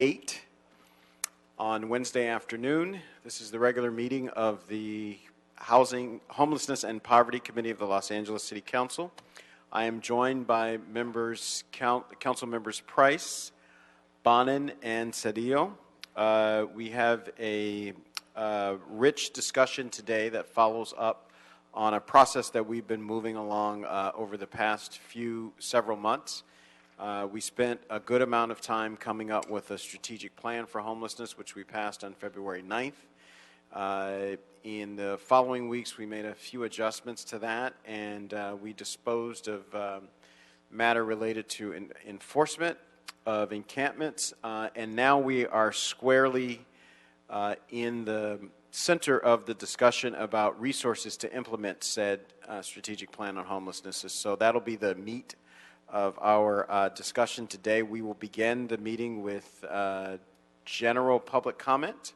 8 on Wednesday afternoon. This is the regular meeting of the Housing, Homelessness, and Poverty Committee of the Los Angeles City Council. I am joined by Council Members Price, Bonin, and Cedillo. We have a rich discussion today that follows up on a process that we've been moving along over the past several months. We spent a good amount of time coming up with a strategic plan for homelessness, which we passed on February 9th. In the following weeks, we made a few adjustments to that, and we disposed of matter related to enforcement of encampments, and now we are squarely in the center of the discussion about resources to implement said strategic plan on homelessness. So that'll be the meat of our discussion today. We will begin the meeting with general public comment.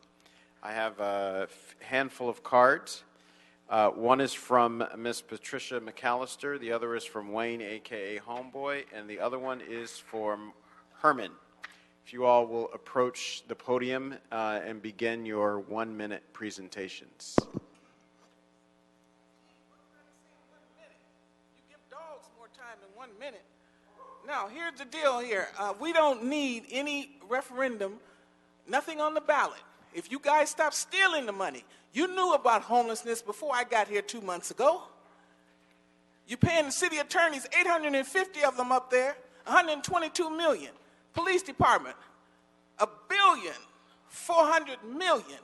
I have a handful of cards. One is from Ms. Patricia McAllister, the other is from Wayne, aka Homeboy, and the other one is from Herman. If you all will approach the podium and begin your 1-minute presentations. You give dogs more time than 1 minute. Now, here's the deal here. We don't need any referendum, nothing on the ballot. If you guys stop stealing the money, you knew about homelessness before I got here 2 months ago. You're paying the city attorneys, 850 of them up there, 122 million. Police department, $1.4 billion.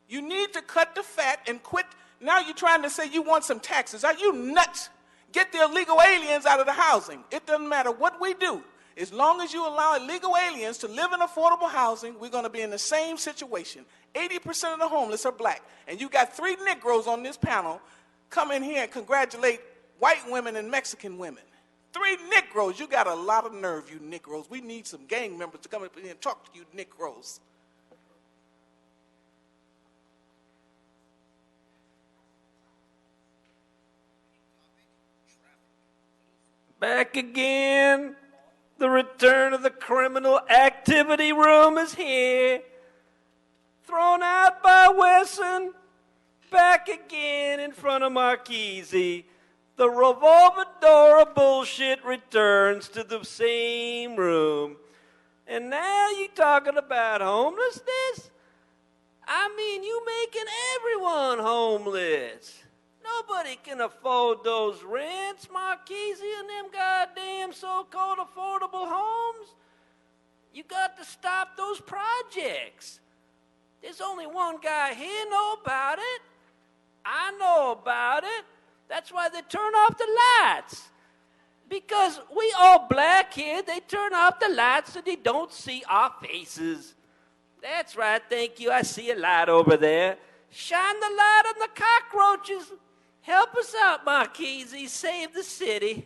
You need to cut the fat and quit. Now you're trying to say you want some taxes. Are you nuts? Get the illegal aliens out of the housing. It doesn't matter what we do. As long as you allow illegal aliens to live in affordable housing, we're going to be in the same situation. 80% of the homeless are black. And you got 3 Negroes on this panel come in here and congratulate white women and Mexican women. 3 Negroes. You got a lot of nerve, you Negroes. We need some gang members to come up here and talk to you Negroes. Back again. The return of the criminal activity room is here. Thrown out by Wesson. Back again in front of Marchese. The revolving door of bullshit returns to the same room. And now you talking about homelessness? I mean, you making everyone homeless. Nobody can afford those rents, Marchese, and them goddamn so-called affordable homes. You got to stop those projects. There's only one guy here know about it. I know about it. That's why they turn off the lights. Because we all black here, they turn off the lights so they don't see our faces. That's right, thank you. I see a light over there. Shine the light on the cockroaches. Help us out, Marchese. Save the city.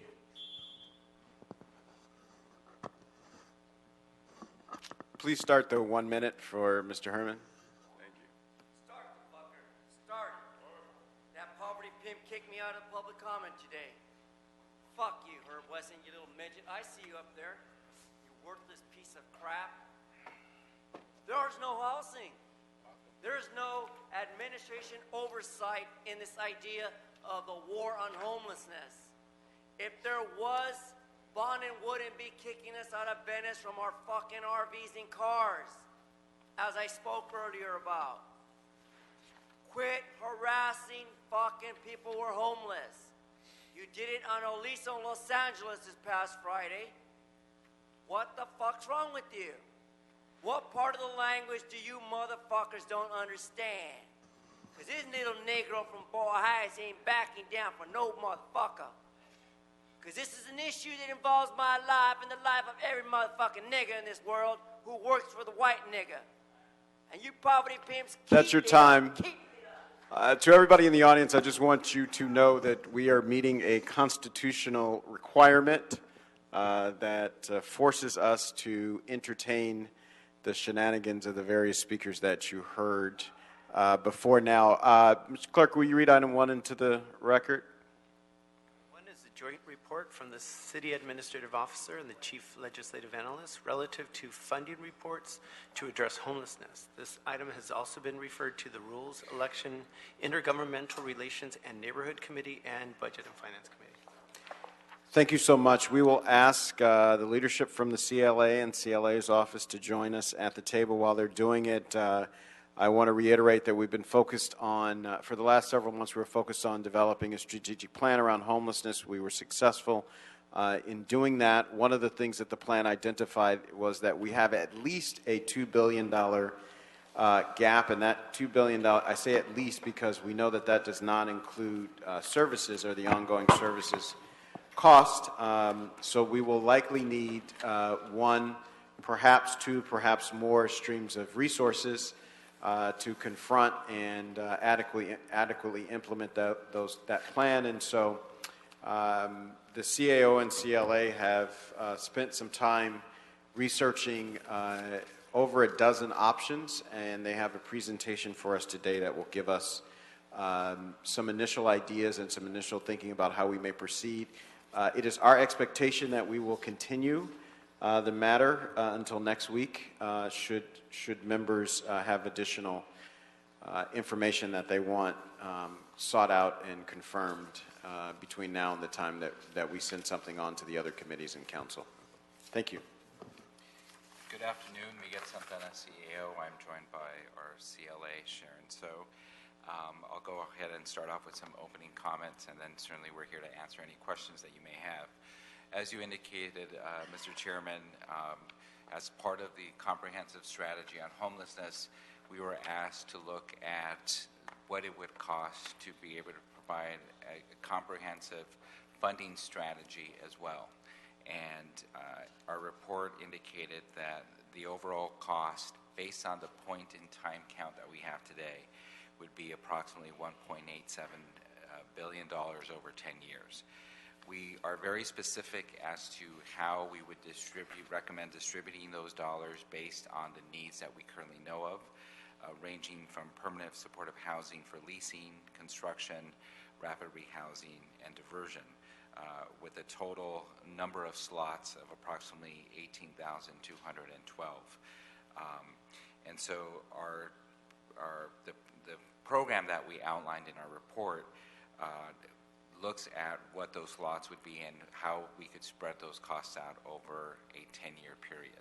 Please start the 1 minute for Mr. Herman. Thank you. Start, fucker. Start. That poverty pimp kicked me out of public comment today. Fuck you, Herb Wesson, you little midget. I see you up there. You worthless piece of crap. There's no housing. There's no administration oversight in this idea of the war on homelessness. If there was, Bonin wouldn't be kicking us out of Venice from our fucking RVs and cars, as I spoke earlier about. Quit harassing fucking people who are homeless. You did it on Aliso in Los Angeles this past Friday. What the fuck's wrong with you? What part of the language do you motherfuckers don't understand? Because this little Negro from Boyle Heights ain't backing down for no motherfucker. Because this is an issue that involves my life and the life of every motherfucking nigger in this world who works for the white nigger. And you poverty pimps, That's your time. To everybody in the audience, I just want you to know that we are meeting a constitutional requirement that forces us to entertain the shenanigans of the various speakers that you heard before now. Mr. Clerk, will you read item 1 into the record? When is the joint report from the City Administrative Officer and the Chief Legislative Analyst relative to funding reports to address homelessness. This item has also been referred to the Rules, Election, Intergovernmental Relations and Neighborhood Committee and Budget and Finance Committee. Thank you so much. We will ask the leadership from the CLA and CLA's office to join us at the table. While they're doing it, I want to reiterate that we've been focused on, for the last several months, we were focused on developing a strategic plan around homelessness. We were successful in doing that. One of the things that the plan identified was that we have at least a $2 billion gap, and that $2 billion, I say at least because we know that that does not include services or the ongoing services cost. So we will likely need one, perhaps two, perhaps more streams of resources to confront and adequately implement that plan. And so the CAO and CLA have spent some time researching over a dozen options, and they have a presentation for us today that will give us some initial ideas and some initial thinking about how we may proceed. It is our expectation that we will continue the matter until next week, should members have additional information that they want sought out and confirmed between now and the time that we send something on to the other committees and council. Thank you. Good afternoon. Miguel Santana, CEO. I'm joined by our CLA, Sharon. So I'll go ahead and start off with some opening comments, and then certainly we're here to answer any questions that you may have. As you indicated, Mr. Chairman, as part of the comprehensive strategy on homelessness, we were asked to look at what it would cost to be able to provide a comprehensive funding strategy as well. And our report indicated that the overall cost, based on the point-in-time count that we have today, would be approximately $1.87 billion over 10 years. We are very specific as to how we would recommend distributing those dollars based on the needs that we currently know of, ranging from permanent supportive housing for leasing, construction, rapid rehousing, and diversion, with a total number of slots of approximately 18,212. And so the program that we outlined in our report looks at what those slots would be and how we could spread those costs out over a 10-year period.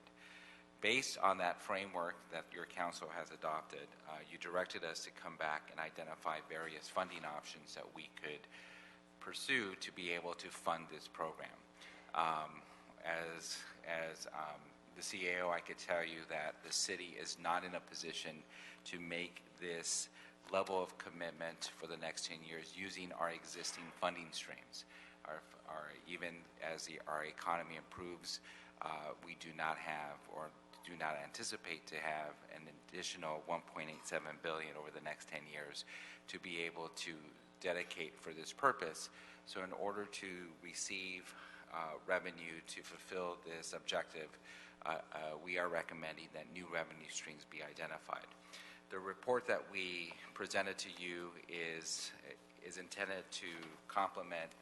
Based on that framework that your council has adopted, you directed us to come back and identify various funding options that we could pursue to be able to fund this program. As the CAO, I could tell you that the city is not in a position to make this level of commitment for the next 10 years using our existing funding streams. Even as our economy improves, we do not have or do not anticipate to have an additional $1.87 billion over the next 10 years to be able to dedicate for this purpose. So in order to receive revenue to fulfill this objective, we are recommending that new revenue streams be identified. The report that we presented to you is intended to complement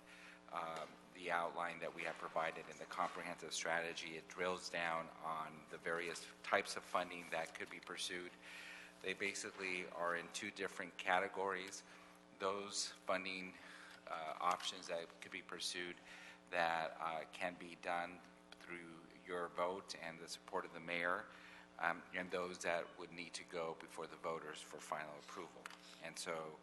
the outline that we have provided in the comprehensive strategy. It drills down on the various types of funding that could be pursued. They basically are in two different categories. Those funding options that could be pursued that can be done through your vote and the support of the mayor, and those that would need to go before the voters for final approval. And so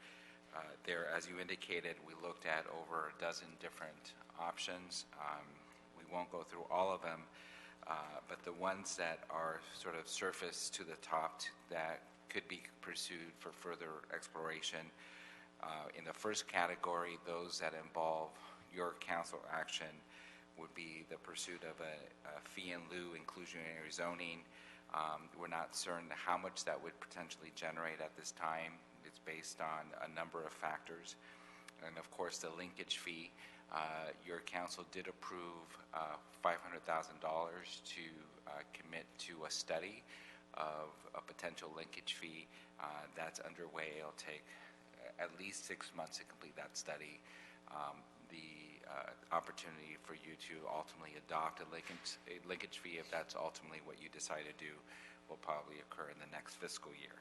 there, as you indicated, we looked at over a dozen different options. We won't go through all of them, but the ones that are sort of surfaced to the top that could be pursued for further exploration. In the first category, those that involve your council action would be the pursuit of a fee in lieu inclusionary zoning. We're not certain how much that would potentially generate at this time. It's based on a number of factors. And of course, the linkage fee. Your council did approve $500,000 to commit to a study of a potential linkage fee. That's underway. It'll take at least 6 months to complete that study. opportunity for you to ultimately adopt a linkage fee, if that's ultimately what you decide to do, will probably occur in the next fiscal year.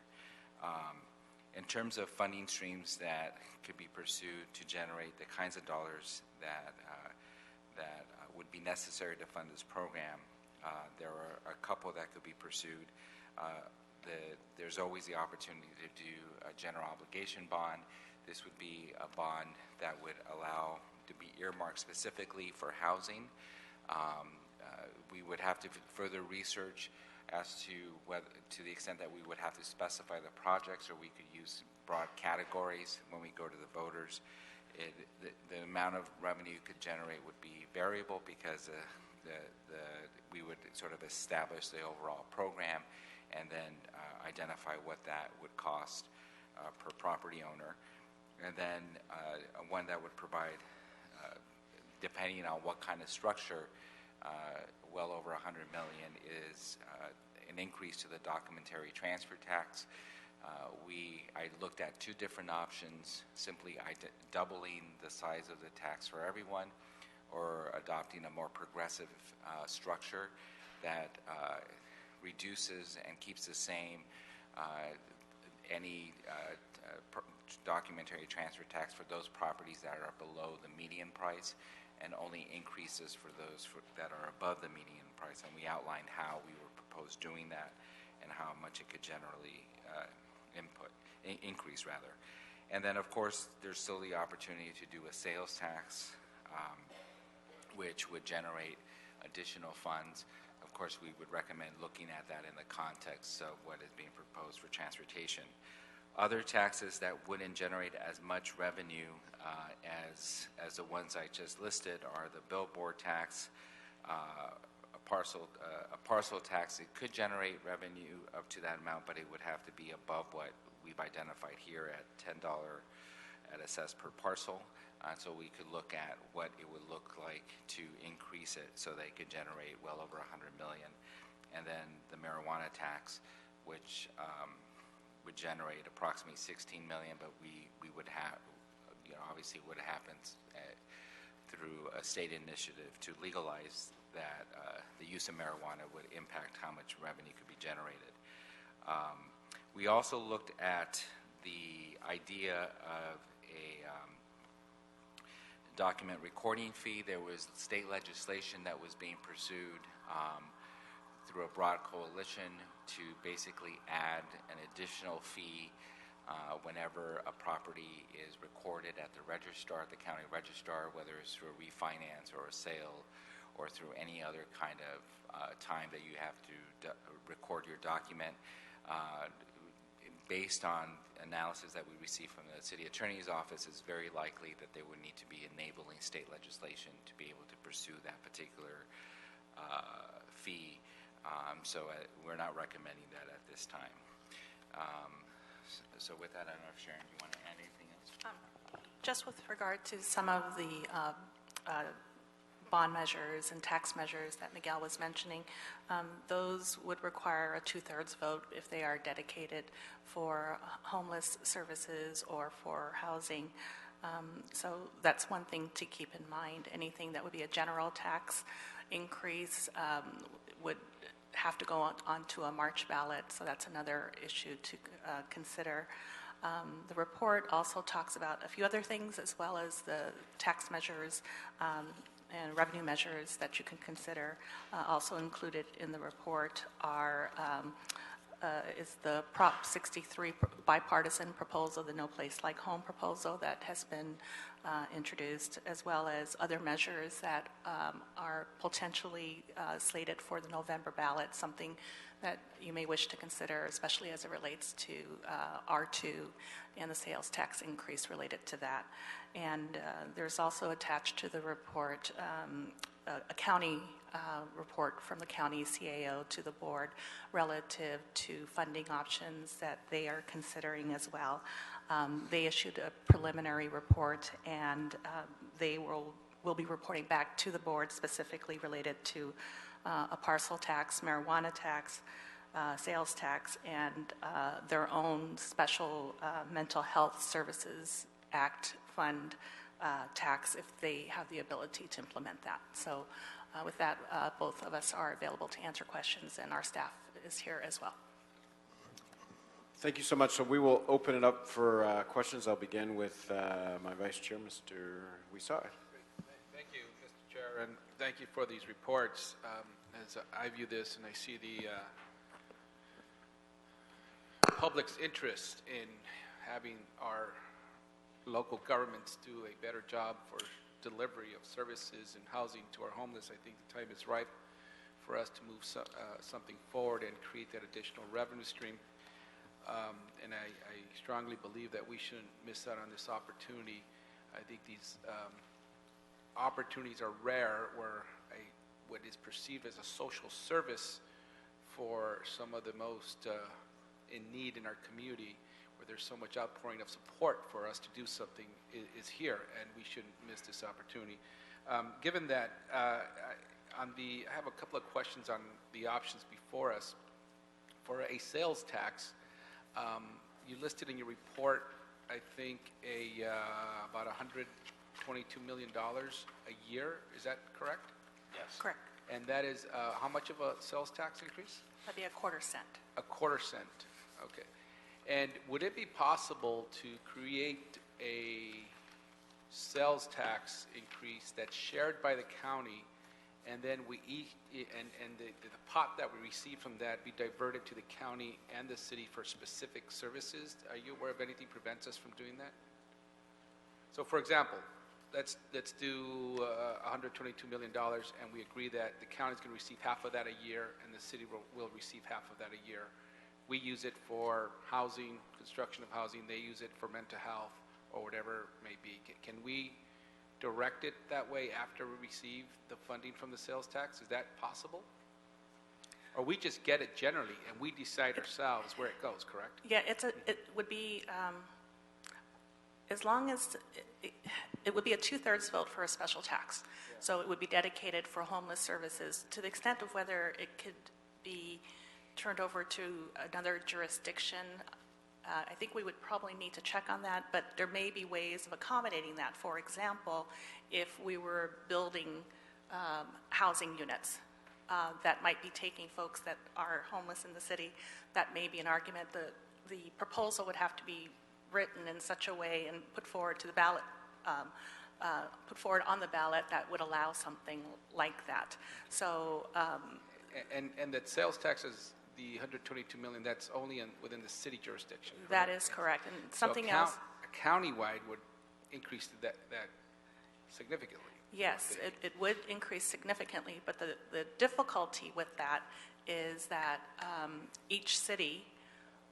In terms of funding streams that could be pursued to generate the kinds of dollars that would be necessary to fund this program, there are a couple that could be pursued. There's always the opportunity to do a general obligation bond. This would be a bond that would allow to be earmarked specifically for housing. We would have to further research as to whether, to the extent that we would have to specify the projects, or we could use broad categories when we go to the voters. The amount of revenue you could generate would be variable because we would sort of establish the overall program and then identify what that would cost per property owner. And then one that would provide, depending on what kind of structure, well over $100 million is an increase to the documentary transfer tax. I looked at two different options: simply doubling the size of the tax for everyone, or adopting a more progressive structure that reduces and keeps the same any documentary transfer tax for those properties that are below the median price, and only increases for those that are above the median price. And we outlined how we would propose doing that and how much it could generally increase rather. And then, of course, there's still the opportunity to do a sales tax, which would generate additional funds. Of course, we would recommend looking at that in the context of what is being proposed for transportation. Other taxes that wouldn't generate as much revenue as the ones I just listed are the billboard tax, a parcel tax. It could generate revenue up to that amount, but it would have to be above what we've identified here at $10 at assessed per parcel. So we could look at what it would look like to increase it so they could generate well over $100 million. And then the marijuana tax, which would generate approximately $16 million, but we would have, obviously what happens through a state initiative to legalize that the use of marijuana would impact how much revenue could be generated. We also looked at the idea of a document recording fee. There was state legislation that was being pursued through a broad coalition to basically add an additional fee whenever a property is recorded at the registrar, at the county registrar, whether it's through a refinance or a sale or through any other kind of time that you have to record your document. Based on analysis that we received from the city attorney's office, it's very likely that there would need to be enabling state legislation to be able to pursue that particular fee. So we're not recommending that at this time. So with that, I don't know if Sharon, you want to add anything else? Just with regard to some of the bond measures and tax measures that Miguel was mentioning, those would require a 2/3 vote if they are dedicated for homeless services or for housing. So that's one thing to keep in mind. Anything that would be a general tax increase would have to go onto a March ballot, so that's another issue to consider. The report also talks about a few other things, as well as the tax measures and revenue measures that you can consider. Also included in the report is the Prop 63 bipartisan proposal, the No Place Like Home proposal that has been introduced, as well as other measures that are potentially slated for the November ballot, something that you may wish to consider, especially as it relates to R2 and the sales tax increase related to that. And there's also attached to the report a county report from the county CAO to the board relative to funding options that they are considering as well. They issued a preliminary report, and they will be reporting back to the board specifically related to a parcel tax, marijuana tax, sales tax, and their own special Mental Health Services Act fund tax if they have the ability to implement that. So with that, both of us are available to answer questions, and our staff is here as well. Thank you so much. So we will open it up for questions. I'll begin with my Vice Chair, Mr. Huissar. Thank you, Mr. Chair, and thank you for these reports. As I view this and I see the public's interest in having our local governments do a better job for delivery of services and housing to our homeless, I think the time is ripe for us to move something forward and create that additional revenue stream. And I strongly believe that we shouldn't miss out on this opportunity. I think these opportunities are rare where what is perceived as a social service for some of the most in need in our community, where there's so much outpouring of support for us to do something, is here, and we shouldn't miss this opportunity. Given that, I have a couple of questions on the options before us. For a sales tax, you listed in your report, I think, about $122 million a year. Is that correct? Yes. Correct. And that is how much of a sales tax increase? That'd be a quarter cent. A quarter cent. Okay. And would it be possible to create a sales tax increase that's shared by the county, and then we and the pot that we receive from that be diverted to the county and the city for specific services? Are you aware of anything prevents us from doing that? So, for example, let's do $122 million, and we agree that the county's going to receive half of that a year, and the city will receive half of that a year. We use it for housing, construction of housing. They use it for mental health or whatever it may be. Can we direct it that way after we receive the funding from the sales tax? Is that possible? Or we just get it generally and we decide ourselves where it goes, correct? Yeah, it would be, as long as, it would be a 2/3 vote for a special tax. Yeah. So it would be dedicated for homeless services. To the extent of whether it could be turned over to another jurisdiction, I think we would probably need to check on that, but there may be ways of accommodating that. For example, if we were building housing units that might be taking folks that are homeless in the city, that may be an argument. The proposal would have to be written in such a way and put forward to the ballot, put forward on the ballot that would allow something like that. So, and that sales tax is the $122 million. That's only within the city jurisdiction. Correct? That is correct. And something so else. Countywide would increase that significantly. Yes, it would increase significantly, but the difficulty with that is that each city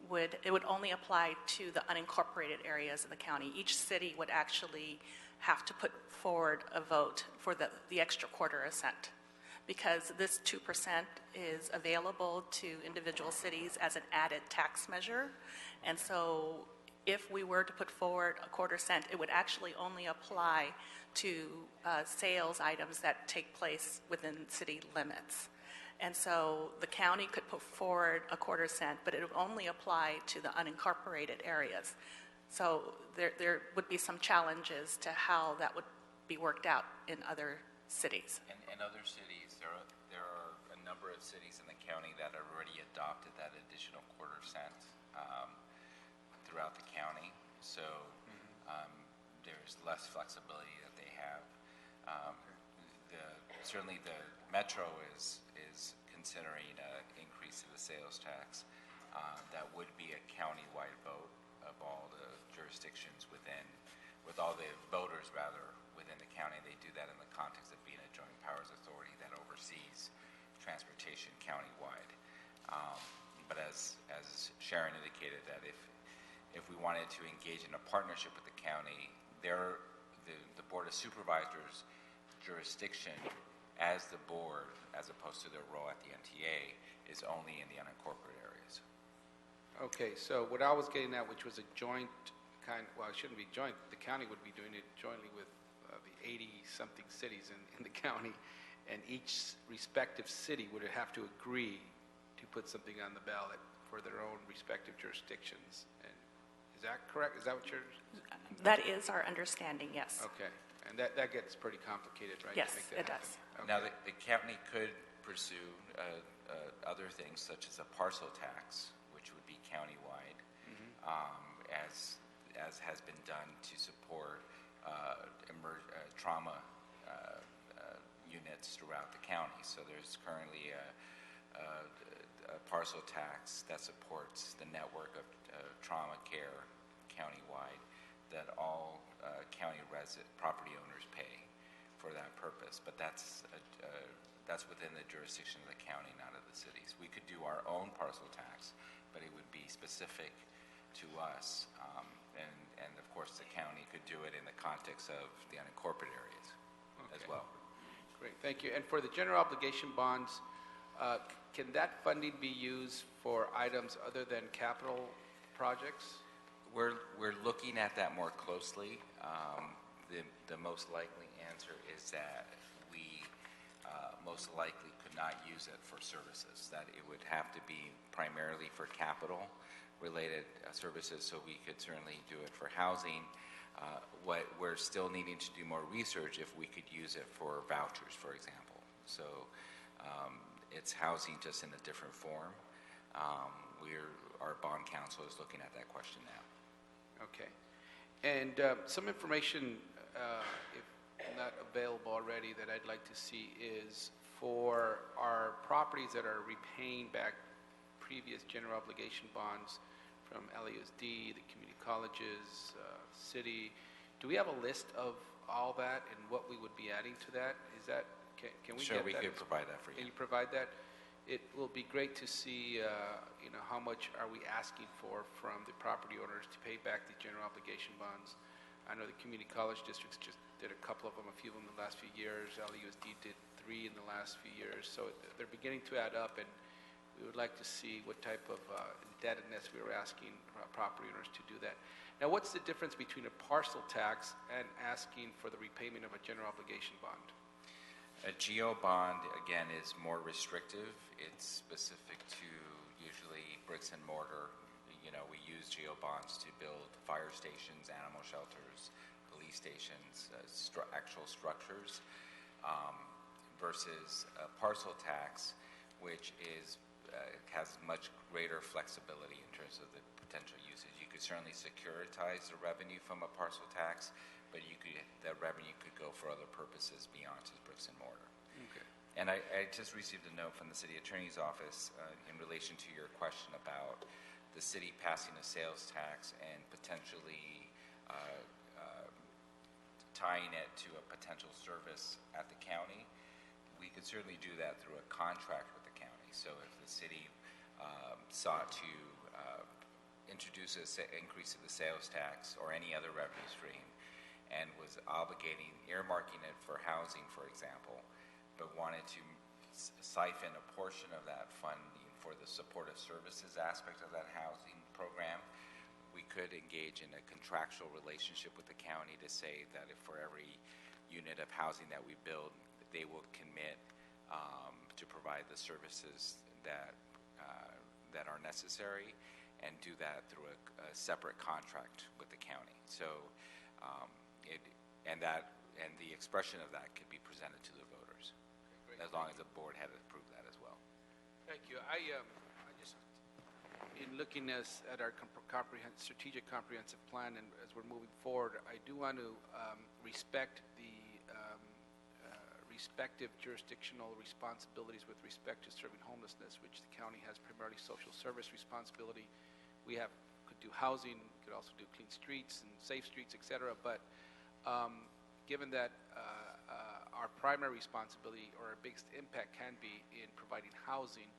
would only apply to the unincorporated areas of the county. Each city would actually have to put forward a vote for the extra quarter a cent, because this 2% is available to individual cities as an added tax measure. And so if we were to put forward a quarter cent, it would actually only apply to sales items that take place within city limits. And so the county could put forward a quarter cent, but it would only apply to the unincorporated areas. So there would be some challenges to how that would be worked out in other cities. In other cities, there are a number of cities in the county that have already adopted that additional quarter cent throughout the county. So there's less flexibility that they have. Certainly the metro is considering an increase in the sales tax. That would be a county-wide vote of all the jurisdictions with all the voters rather within the county. They do that in the context of being a joint powers authority that oversees transportation countywide. But as Sharon indicated, that if we wanted to engage in a partnership with the county, the Board of Supervisors jurisdiction as the board, as opposed to their role at the MTA, is only in the unincorporated areas. Okay, so what I was getting at, which was a joint well, it shouldn't be joint. The county would be doing it jointly with the 80-something cities in the county, and each respective city would have to agree to put something on the ballot for their own respective jurisdictions. And Is that correct? Is that what you're? That is our understanding, yes. Okay, and that gets pretty complicated, right? to Yes, make that it happen? does. Okay. Now, the county could pursue other things such as a parcel tax, which would be countywide, as has been done to support trauma units throughout the county. So there's currently a parcel tax that supports the network of trauma care countywide that all county property owners pay for that purpose. But that's within the jurisdiction of the county, not of the cities. We could do our own parcel tax, but it would be specific to us. And of course, the county could do it in the context of the unincorporated areas as Okay. well. Great, thank you. And for the general obligation bonds, can that funding be used for items other than capital projects? We're looking at that more closely. The most likely answer is that we most likely could not use it for services, that it would have to be primarily for capital-related services, so we could certainly do it for housing. What we're still needing to do more research if we could use it for vouchers, for example. So it's housing just in a different form. Our bond counsel is looking at that question now. Okay. And some information, if not available already, that I'd like to see is for our properties that are repaying back previous general obligation bonds from LAUSD, the community colleges, city. Do we have a list of all that and what we would be adding to that? Is that, can we Sure, get we that? could provide that for Can you. you provide that? It will be great to see, how much are we asking for from the property owners to pay back the general obligation bonds. I know the community college districts just did a couple of them, a few of them in the last few years. LAUSD did 3 in the last few years. So they're beginning to add up, and we would like to see what type of indebtedness we were asking property owners to do that. Now, what's the difference between a parcel tax and asking for the repayment of a general obligation bond? A Geo Bond, again, is more restrictive. It's specific to usually bricks and mortar. We use Geo Bonds to build fire stations, animal shelters, police stations, actual structures, versus a parcel tax, which has much greater flexibility in terms of the potential usage. You could certainly securitize the revenue from a parcel tax, but that revenue could go for other purposes beyond just bricks and mortar. Okay. And I just received a note from the city attorney's office in relation to your question about the city passing a sales tax and potentially tying it to a potential service at the county. We could certainly do that through a contract with the county. So if the city sought to introduce an increase of the sales tax or any other revenue stream and was earmarking it for housing, for example, but wanted to siphon a portion of that funding for the supportive services aspect of that housing program, we could engage in a contractual relationship with the county to say that if for every unit of housing that we build, they will commit to provide the services that are necessary, and do that through a separate contract with the county. So, and the expression of that could be presented to the voters, Great. as long as the board had approved that as well. Thank you. I just, in looking at our strategic comprehensive plan, and as we're moving forward, I do want to respect the respective jurisdictional responsibilities with respect to serving homelessness, which the county has primarily social service responsibility. We could do housing, could also do clean streets and safe streets, et cetera. But given that our primary responsibility or our biggest impact can be in providing housing,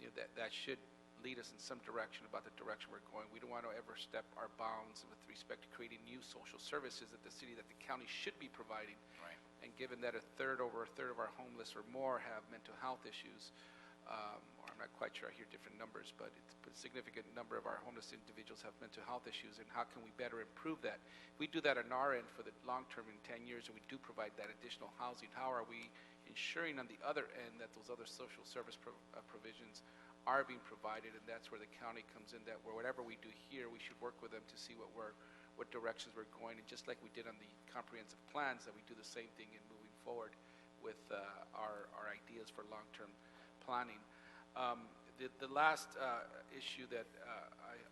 that should lead us in some direction about the direction we're going. We don't want to ever step our bounds with respect to creating new social services that the county should be providing. Right. And given that over a third of our homeless or more have mental health issues, or I'm not quite sure, I hear different numbers, but it's a significant number of our homeless individuals have mental health issues, and how can we better improve that? If we do that on our end for the long term in 10 years, and we do provide that additional housing, how are we ensuring on the other end that those other social service provisions are being provided, and that's where the county comes in, that where whatever we do here, we should work with them to see what directions we're going, and just like we did on the comprehensive plans, that we do the same thing in moving forward with our ideas for long-term planning. The last issue that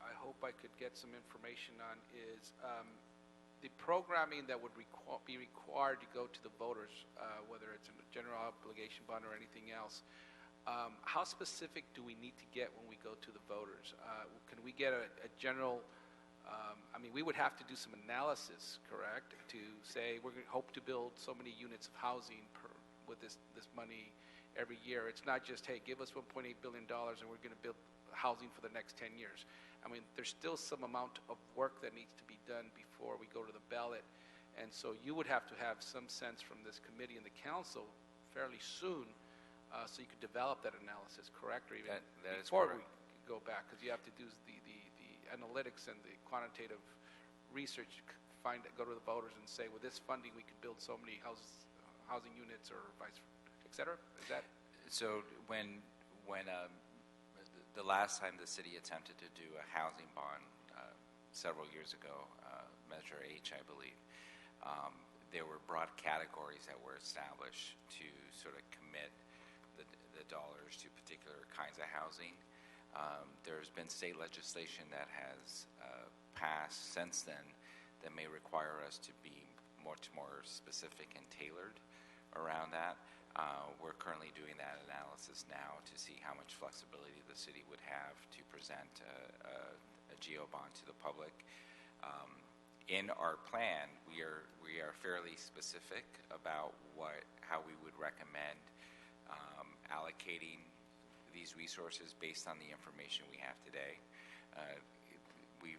I hope I could get some information on is the programming that would be required to go to the voters, whether it's a general obligation bond or anything else. How specific do we need to get when we go to the voters? Can we get a general, I mean, we would have to do some analysis, correct, to say we're going to hope to build so many units of housing with this money every year. It's not just, hey, give us $1.8 billion and we're going to build housing for the next 10 years. I mean, there's still some amount of work that needs to be done before we go to the ballot. And so you would have to have some sense from this committee and the council fairly soon so you could develop that analysis, correct? Or even that is before correct. we go back, because you have to do the analytics and the quantitative research, go to the voters and say, with this funding, we could build so many housing units or vice versa, et cetera? Is that? So when the last time the city attempted to do a housing bond several years ago, Measure H, I believe, there were broad categories that were established to sort of commit the dollars to particular kinds of housing. There's been state legislation that has passed since then that may require us to be much more specific and tailored around that. We're currently doing that analysis now to see how much flexibility the city would have to present a Geo Bond to the public. In our plan, we are fairly specific about how we would recommend allocating these resources based on the information we have today. We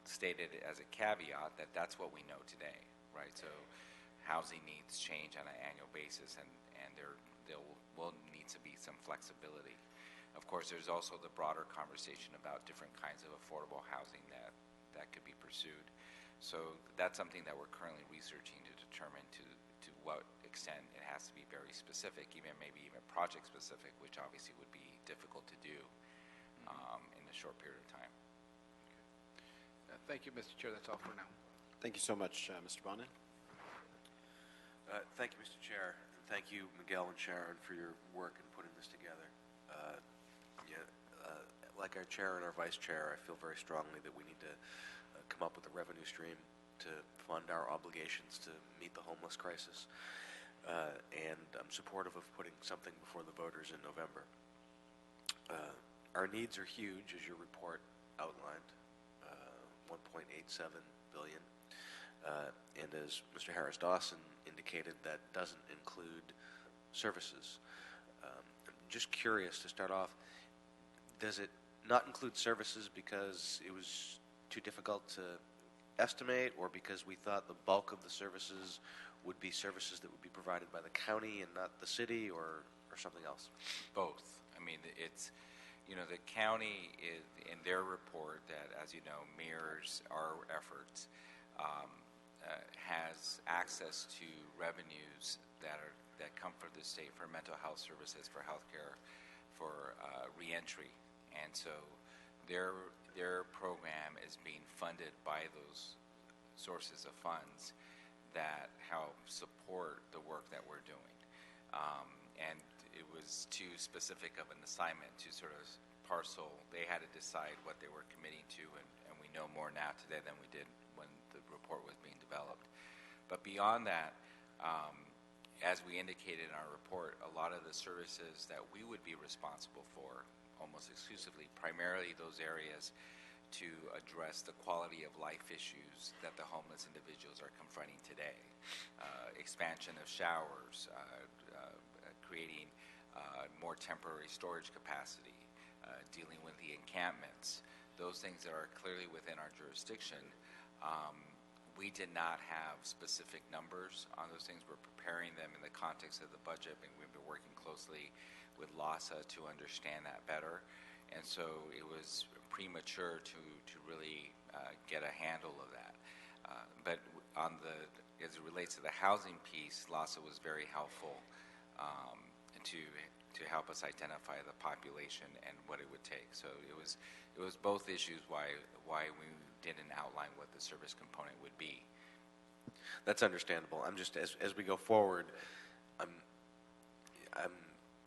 stated as a caveat that that's what we know today, right? So housing needs change on an annual basis, and there will need to be some flexibility. Of course, there's also the broader conversation about different kinds of affordable housing that could be pursued. So that's something that we're currently researching to determine to what extent it has to be very specific, maybe even project specific, which obviously would be difficult to do in a short period of time. Thank you, Mr. Chair. That's all for now. Thank you so much, Mr. Bonin. Thank you, Mr. Chair, and thank you, Miguel and Sharon, for your work in putting this together. Like our chair and our vice chair, I feel very strongly that we need to come up with a revenue stream to fund our obligations to meet the homeless crisis. And I'm supportive of putting something before the voters in November. Our needs are huge, as your report outlined, $1.87 billion. And as Mr. Harris Dawson indicated, that doesn't include services. I'm just curious to start off, does it not include services because it was too difficult to estimate, or because we thought the bulk of the services would be services that would be provided by the county and not the city, or something else? Both. I mean, it's, the county is, in their report that, as you know, mirrors our efforts, has access to revenues that come from the state for mental health services, for healthcare, for reentry, and so their program is being funded by those sources of funds that help support the work that we're doing. And it was too specific of an assignment to sort of parcel. They had to decide what they were committing to, and we know more now today than we did when the report was being developed. But beyond that, as we indicated in our report, a lot of the services that we would be responsible for, almost exclusively, primarily those areas to address the quality of life issues that the homeless individuals are confronting today. Expansion of showers, creating more temporary storage capacity, dealing with the encampments, those things that are clearly within our jurisdiction. We did not have specific numbers on those things. We're preparing them in the context of the budget, and we've been working closely with LASA to understand that better. And so it was premature to really get a handle of that. But as it relates to the housing piece, LASA was very helpful to to help us identify the population and what it would take. So it was both issues why we didn't outline what the service component would be. That's understandable. I'm just, as we go forward, I'm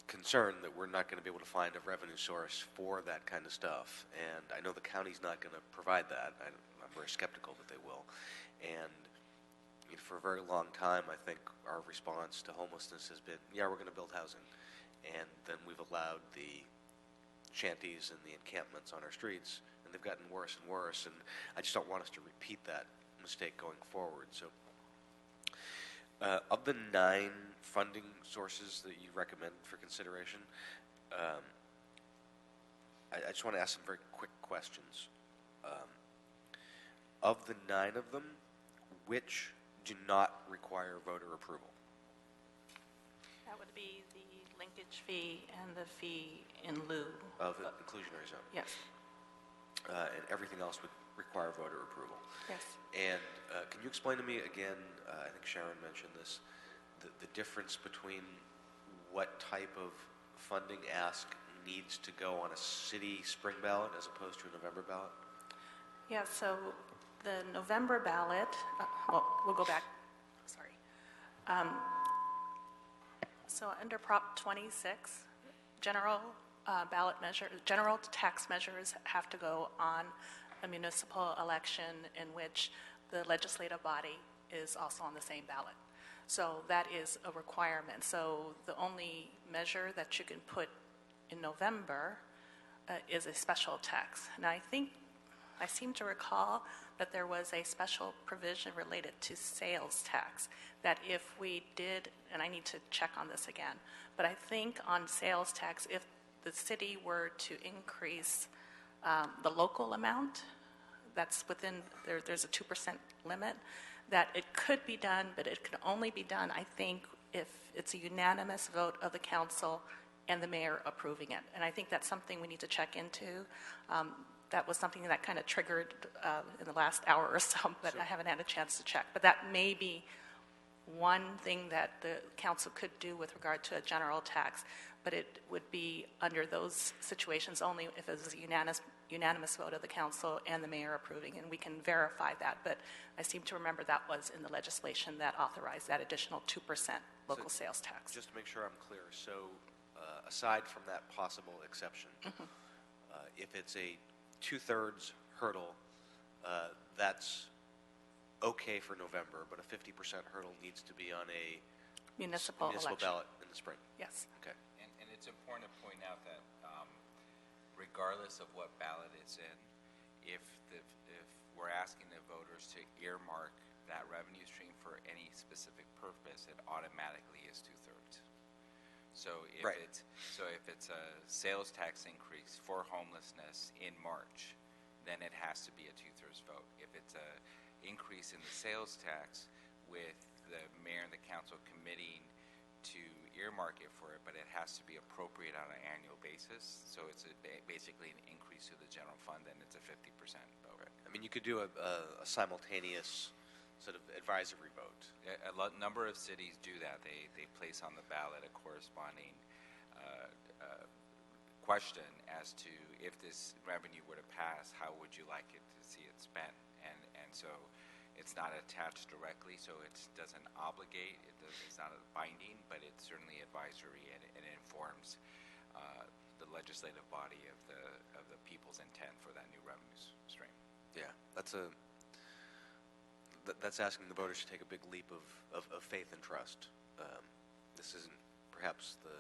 concerned that we're not going to be able to find a revenue source for that kind of stuff. And I know the county's not going to provide that. I'm very skeptical that they will. And for a very long time, I think our response to homelessness has been, yeah, we're going to build housing. And then we've allowed the shanties and the encampments on our streets, and they've gotten worse and worse. And I just don't want us to repeat that mistake going forward. So of the 9 funding sources that you recommend for consideration, I just want to ask some very quick questions. Of the 9 of them, which do not require voter approval? That would be the linkage fee and the fee in lieu. Of the inclusionary zone? Yes. And everything else would require voter approval? Yes. And can you explain to me again, I think Sharon mentioned this, the difference between what type of funding ask needs to go on a city spring ballot as opposed to a November ballot? Yeah, so the November ballot, well, we'll go back, sorry. So under Prop 26, general ballot measure, general tax measures have to go on a municipal election in which the legislative body is also on the same ballot. So that is a requirement. So the only measure that you can put in November is a special tax. Now I seem to recall that there was a special provision related to sales tax that if we did, and I need to check on this again, but I think on sales tax, if the city were to increase the local amount, that's within, there's a 2% limit, that it could be done, but it could only be done, I think, if it's a unanimous vote of the council and the mayor approving it. And I think that's something we need to check into. That was something that kind of triggered in the last hour or so, but I haven't had a chance to check. But that may be one thing that the council could do with regard to a general tax, but it would be under those situations only if it was a unanimous vote of the council and the mayor approving, and we can verify that. But I seem to remember that was in the legislation that authorized that additional 2% local sales tax. Just to make sure I'm clear, so aside from that possible exception, if it's a 2/3 hurdle, that's okay for November, but a 50% hurdle needs to be on a Municipal election. ballot in the spring. Yes. Okay. And it's important to point out that regardless of what ballot it's in, if we're asking the voters to earmark that revenue stream for any specific purpose, it automatically is 2/3. So if it's a sales tax increase for homelessness in March, then it has to be a 2/3 vote. If it's a increase in the sales tax with the mayor and the council committing to earmark it for it, but it has to be appropriate on an annual basis. So it's basically an increase to the general fund, then it's a 50% vote. Right. I mean, you could do a simultaneous sort of advisory vote. A number of cities do that. They place on the ballot a corresponding question as to if this revenue were to pass, how would you like it to see it spent? And so it's not attached directly, so it doesn't obligate. It's not a binding, but it's certainly advisory, and it informs the legislative body of the people's intent for that new revenue stream. Yeah, that's asking the voters to take a big leap of faith and trust. This isn't perhaps the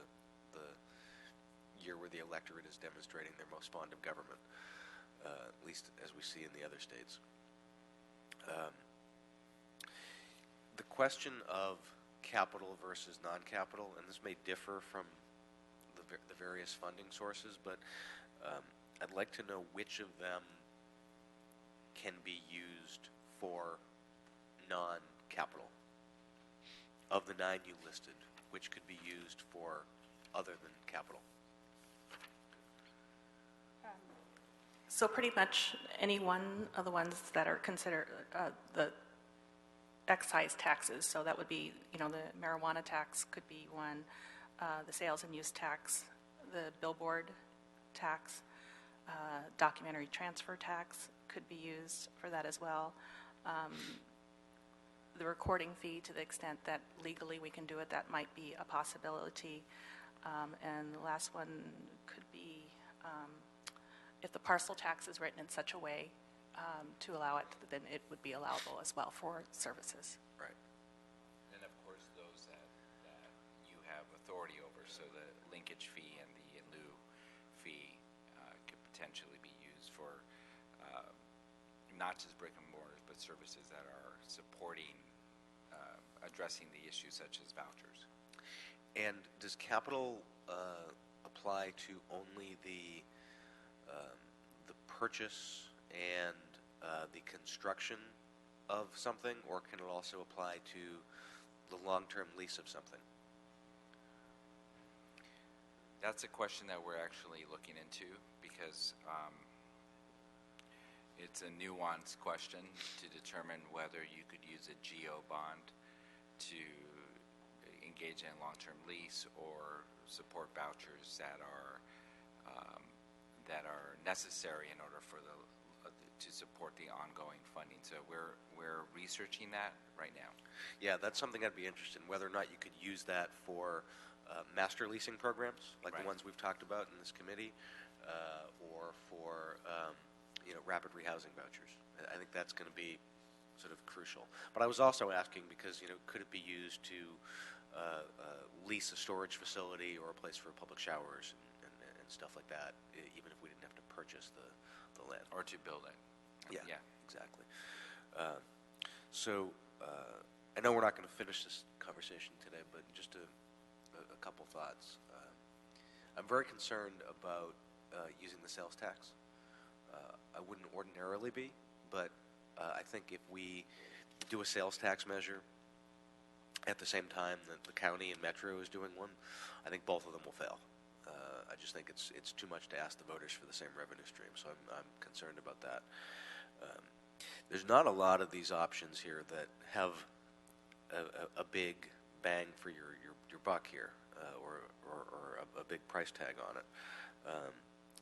year where the electorate is demonstrating their most fond of government, at least as we see in the other states. The question of capital versus non-capital, and this may differ from the various funding sources, but I'd like to know which of them can be used for non-capital. Of the 9 you listed, which could be used for other than capital? So pretty much any one of the ones that are considered the excise taxes, so that would be, the marijuana tax could be one, the sales and use tax, the billboard tax, documentary transfer tax could be used for that as well. The recording fee, to the extent that legally we can do it, that might be a possibility. And the last one could be if the parcel tax is written in such a way to allow it, then it would be allowable as well for services. Right. And of course, those that you have authority over, so the linkage fee and the in lieu fee could potentially be used for not just brick and mortars, but services that are supporting, addressing the issues such as vouchers. And does capital apply to only the purchase and the construction of something, or can it also apply to the long-term lease of something? That's a question that we're actually looking into, because it's a nuanced question to determine whether you could use a Geo Bond to engage in a long-term lease or support vouchers that are necessary in order for to support the ongoing funding. So we're researching that right now. Yeah, that's something I'd be interested in, whether or not you could use that for master leasing programs, like Right. the ones we've talked about in this committee, or for rapid rehousing vouchers. I think that's going to be sort of crucial. But I was also asking because could it be used to lease a storage facility or a place for public showers and stuff like that, even if we didn't have to purchase the land Or to build it. Yeah, exactly. So I know we're not going to finish this conversation today, but just a couple thoughts. I'm very concerned about using the sales tax. I wouldn't ordinarily be, but I think if we do a sales tax measure at the same time that the county and Metro is doing one, I think both of them will fail. I just think it's too much to ask the voters for the same revenue stream, so I'm concerned about that. There's not a lot of these options here that have a big bang for your buck here, or a big price tag on it.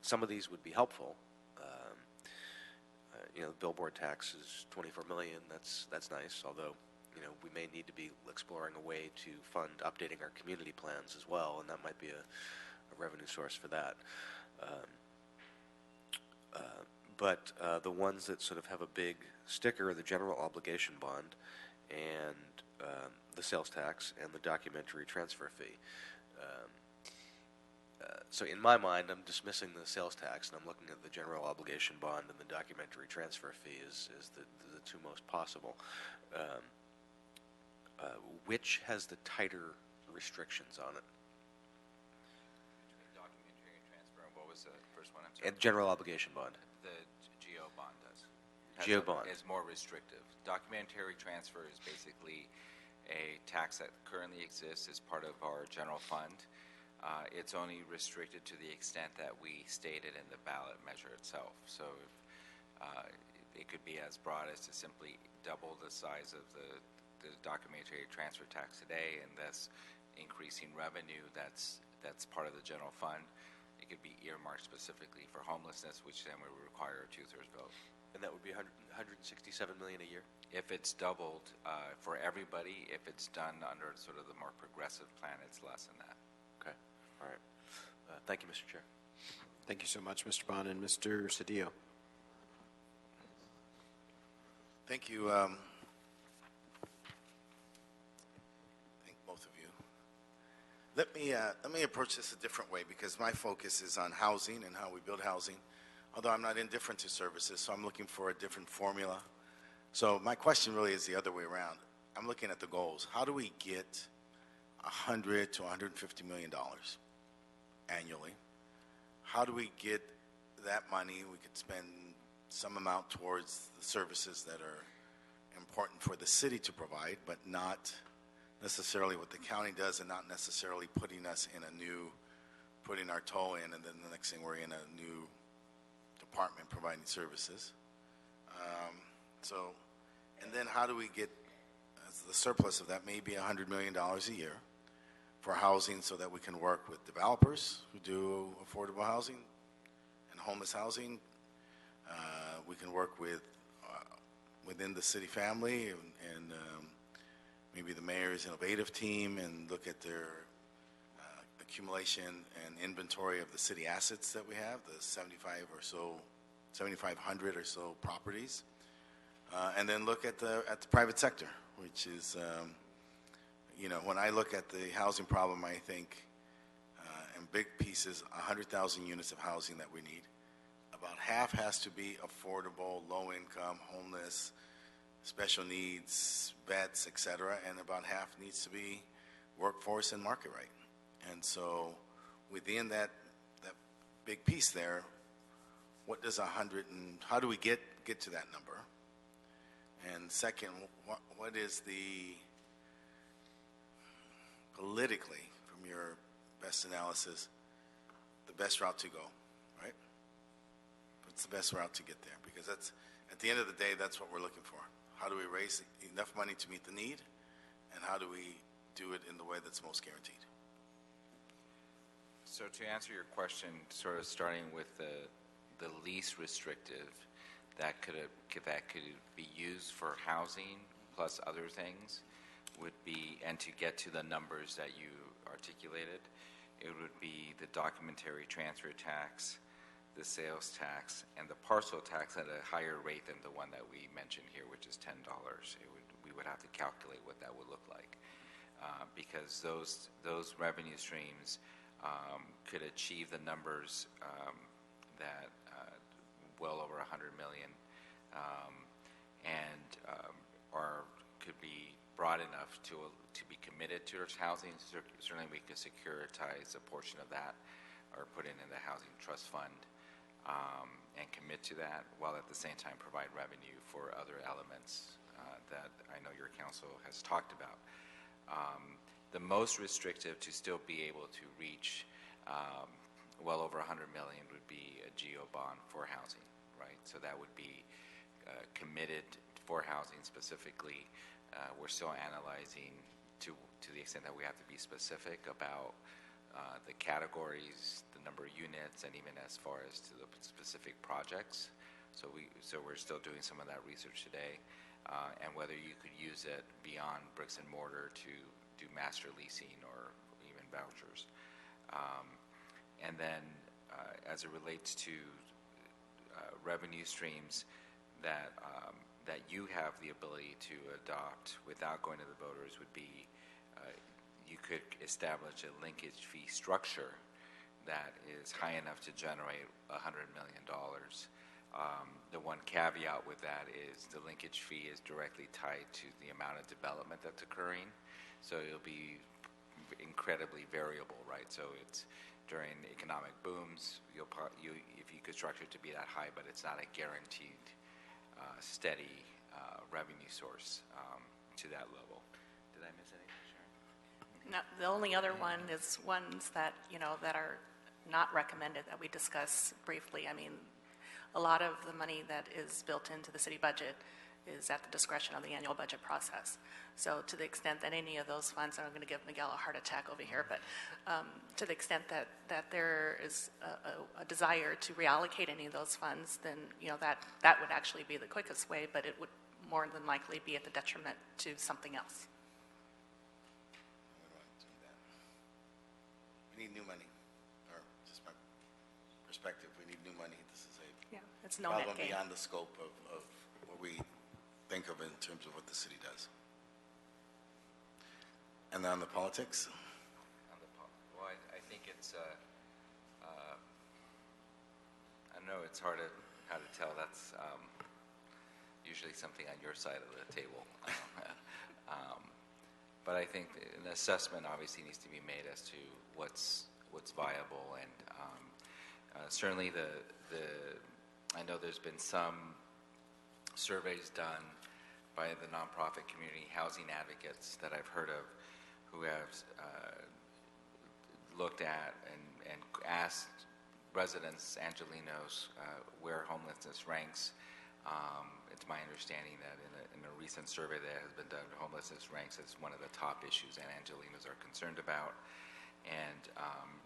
Some of these would be helpful. The billboard tax is $24 million. That's nice. Although, we may need to be exploring a way to fund updating our community plans as well, and that might be a revenue source for that. But the ones that sort of have a big sticker are the general obligation bond and the sales tax and the documentary transfer fee. So in my mind, I'm dismissing the sales tax, and I'm looking at the general obligation bond and the documentary transfer fee as the two most possible. Which has the tighter restrictions on it? Between documentary and transfer, and what was the first one? I'm sorry. And general obligation bond. The Geo Bond does. Geo Bond. Is more restrictive. Documentary transfer is basically a tax that currently exists as part of our general fund. It's only restricted to the extent that we stated in the ballot measure itself. So it could be as broad as to simply double the size of the documentary transfer tax today, and thus increasing revenue that's part of the general fund. It could be earmarked specifically for homelessness, which then would require a 2/3 vote. And that would be $167 million a year? If it's doubled for everybody, if it's done under sort of the more progressive plan, it's less than that. Okay. All right. Thank you, Mr. Chair. Thank you so much, Mr. Bond. And Mr. Cedillo. Thank you. Thank both of you. Let me approach this a different way, because my focus is on housing and how we build housing. Although I'm not indifferent to services, so I'm looking for a different formula. So my question really is the other way around. I'm looking at the goals. How do we get $100 to $150 million annually? How do we get that money? We could spend some amount towards the services that are important for the city to provide, but not necessarily what the county does, and not necessarily putting our toe in, and then the next thing we're in a new department providing services. And then how do we get the surplus of that, maybe $100 million a year, for housing so that we can work with developers who do affordable housing and homeless housing. We can work with within the city family and maybe the mayor's innovative team and look at their accumulation and inventory of the city assets that we have, the 7,500 or so properties, and then look at the private sector, which is, when I look at the housing problem, I think in big pieces, 100,000 units of housing that we need. About half has to be affordable, low income, homeless, special needs, vets, et cetera, and about half needs to be workforce and market rate. And so within that big piece there, what does 100 and how do we get to that number? And second, what is the politically, from your best analysis, the best route to go, right? What's the best route to get there? Because that's, at the end of the day, that's what we're looking for. How do we raise enough money to meet the need, and how do we do it in the way that's most guaranteed? So to answer your question, sort of starting with the least restrictive, that could be used for housing plus other things, would be, and to get to the numbers that you articulated, it would be the documentary transfer tax, the sales tax, and the parcel tax at a higher rate than the one that we mentioned here, which is $10. We would have to calculate what that would look like, because those revenue streams could achieve the numbers that well over 100 million, and could be broad enough to be committed to housing. Certainly, we could securitize a portion of that, or put it in the housing trust fund, and commit to that, while at the same time provide revenue for other elements that I know your council has talked about. The most restrictive to still be able to reach well over 100 million would be a Geo Bond for housing, right? So that would be committed for housing specifically. We're still analyzing to the extent that we have to be specific about the categories, the number of units, and even as far as to the specific projects. So we're still doing some of that research today, and whether you could use it beyond bricks and mortar to do master leasing or even vouchers. And then as it relates to revenue streams that you have the ability to adopt without going to the voters would be, you could establish a linkage fee structure that is high enough to generate $100 million. The one caveat with that is the linkage fee is directly tied to the amount of development that's occurring. So it'll be incredibly variable, right? So it's during economic booms, if you could structure it to be that high, but it's not a guaranteed steady revenue source to that level. Did I miss anything, Sharon? No, the only other one is ones that, that are not recommended that we discuss briefly. I mean, a lot of the money that is built into the city budget is at the discretion of the annual budget process. So to the extent that any of those funds, and I'm going to give Miguel a heart attack over here, but to the extent that there is a desire to reallocate any of those funds, then that would actually be the quickest way, but it would more than likely be at the detriment to something else. We need new money, or just my perspective, we need new money. This is it's no net problem gain. beyond the scope of what we think of in terms of what the city does. And then on the politics? Well, I think it's, I know it's hard how to tell. That's usually something on your side of the table. But I think an assessment obviously needs to be made as to what's viable, and certainly I know there's been some surveys done by the nonprofit community, housing advocates that I've heard of, who have looked at and asked residents, Angelinos, where homelessness ranks. It's my understanding understanding that in a recent survey that has been done, homelessness ranks as one of the top issues that Angelinos are concerned about, and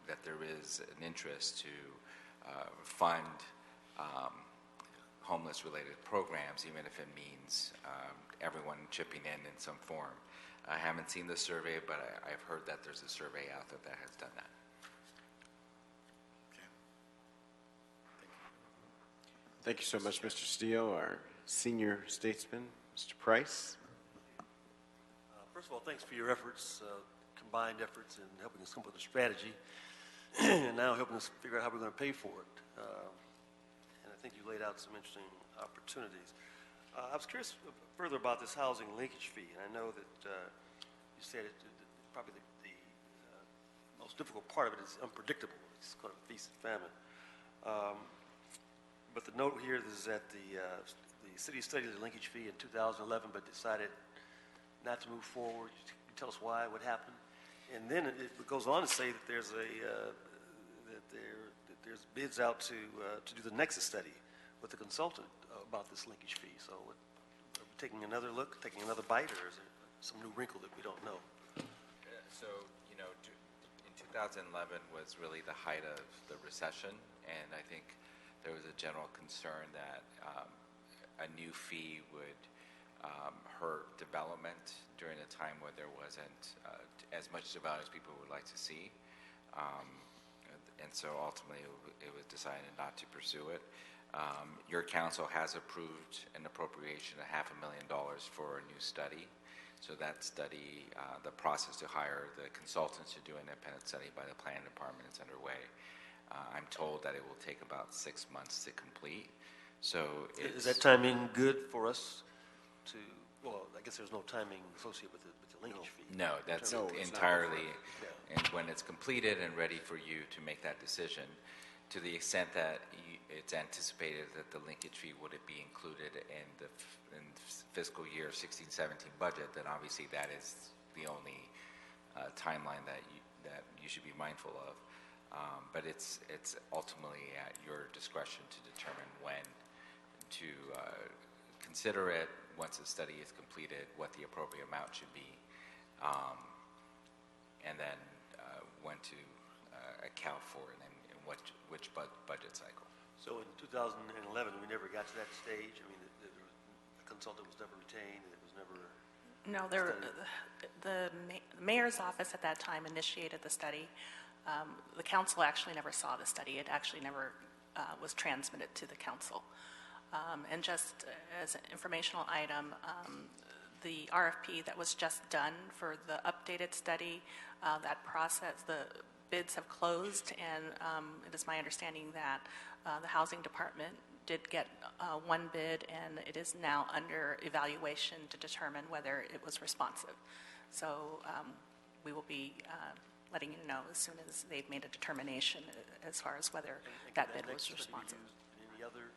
that there is an interest to fund homeless-related programs, even if it means everyone chipping in some form. I haven't seen the survey, but I've heard that there's a survey out there that has done that. Thank you so much, Mr. Steele. Our senior statesman, Mr. Price. First of all, thanks for your efforts, combined efforts in helping us come up with a strategy, and now helping us figure out how we're going to pay for it. And I think you laid out some interesting opportunities. I was curious further about this housing linkage fee, and I know that you said probably the most difficult part of it is unpredictable. It's kind of feast and famine. But the note here is that the city studied the linkage fee in 2011, but decided not to move forward. Can you tell us why? What happened? And then it goes on to say that there's bids out to do the nexus study with the consultant about this linkage fee. So, are we taking another look, taking another bite, or is there some new wrinkle that we don't know? So, you know, in 2011 was really the height of the recession, and I think there was a general concern that a new fee would hurt development during a time where there wasn't as much development as people would like to see. And so ultimately it was decided not to pursue it. Your council has approved an appropriation of $500,000 for a new study. So that study, the process to hire the consultants to do an independent study by the planning department is underway. I'm told that it will take about 6 months to complete. So is that timing good for us to? Well, I guess there's no timing associated with the linkage fee. No, that's entirely. And when it's completed and ready for you to make that decision, to the extent that it's anticipated that the linkage fee would be included in the fiscal year 16-17 budget, then obviously that is the only timeline that you should be mindful of. But it's ultimately at your discretion to determine when to consider it once the study is completed, what the appropriate amount should be, and then when to account for it and which budget cycle. So in 2011, we never got to that stage. I mean, the consultant was never retained. It was never. No, the mayor's office at that time initiated the study. The council actually never saw the study. It actually never was transmitted to the council. And just as an informational item, the RFP that was just done for the updated study, that process, the bids have closed, and it is my understanding that the housing department did get one bid, and it is now under evaluation to determine whether it was responsive. So we will be letting you know as soon as they've made a determination as far as whether that bid was responsive. Any other?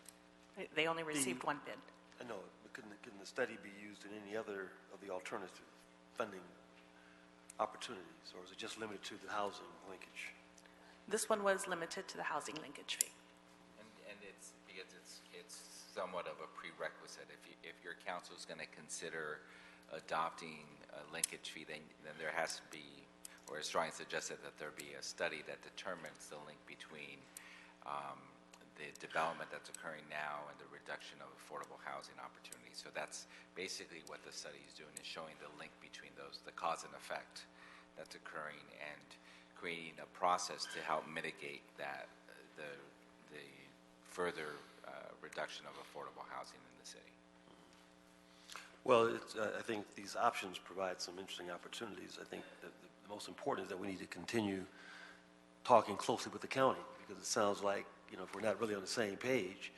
They only received one bid. I know, but couldn't the study be used in any other of the alternative funding opportunities, or is it just limited to the housing linkage? This one was limited to the housing linkage fee. And it's because it's somewhat of a prerequisite. If your council is going to consider adopting a linkage fee, then there has to be, or is strongly suggested that there be a study that determines the link between the development that's occurring now and the reduction of affordable housing opportunities. So that's basically what the study is doing, is showing the link between those, the cause and effect that's occurring, and creating a process to help mitigate that, the further reduction of affordable housing in the city. Well, I think these options provide some interesting opportunities. I think that the most important is that we need to continue talking closely with the county, because it sounds like, you know, if we're not really on the same page,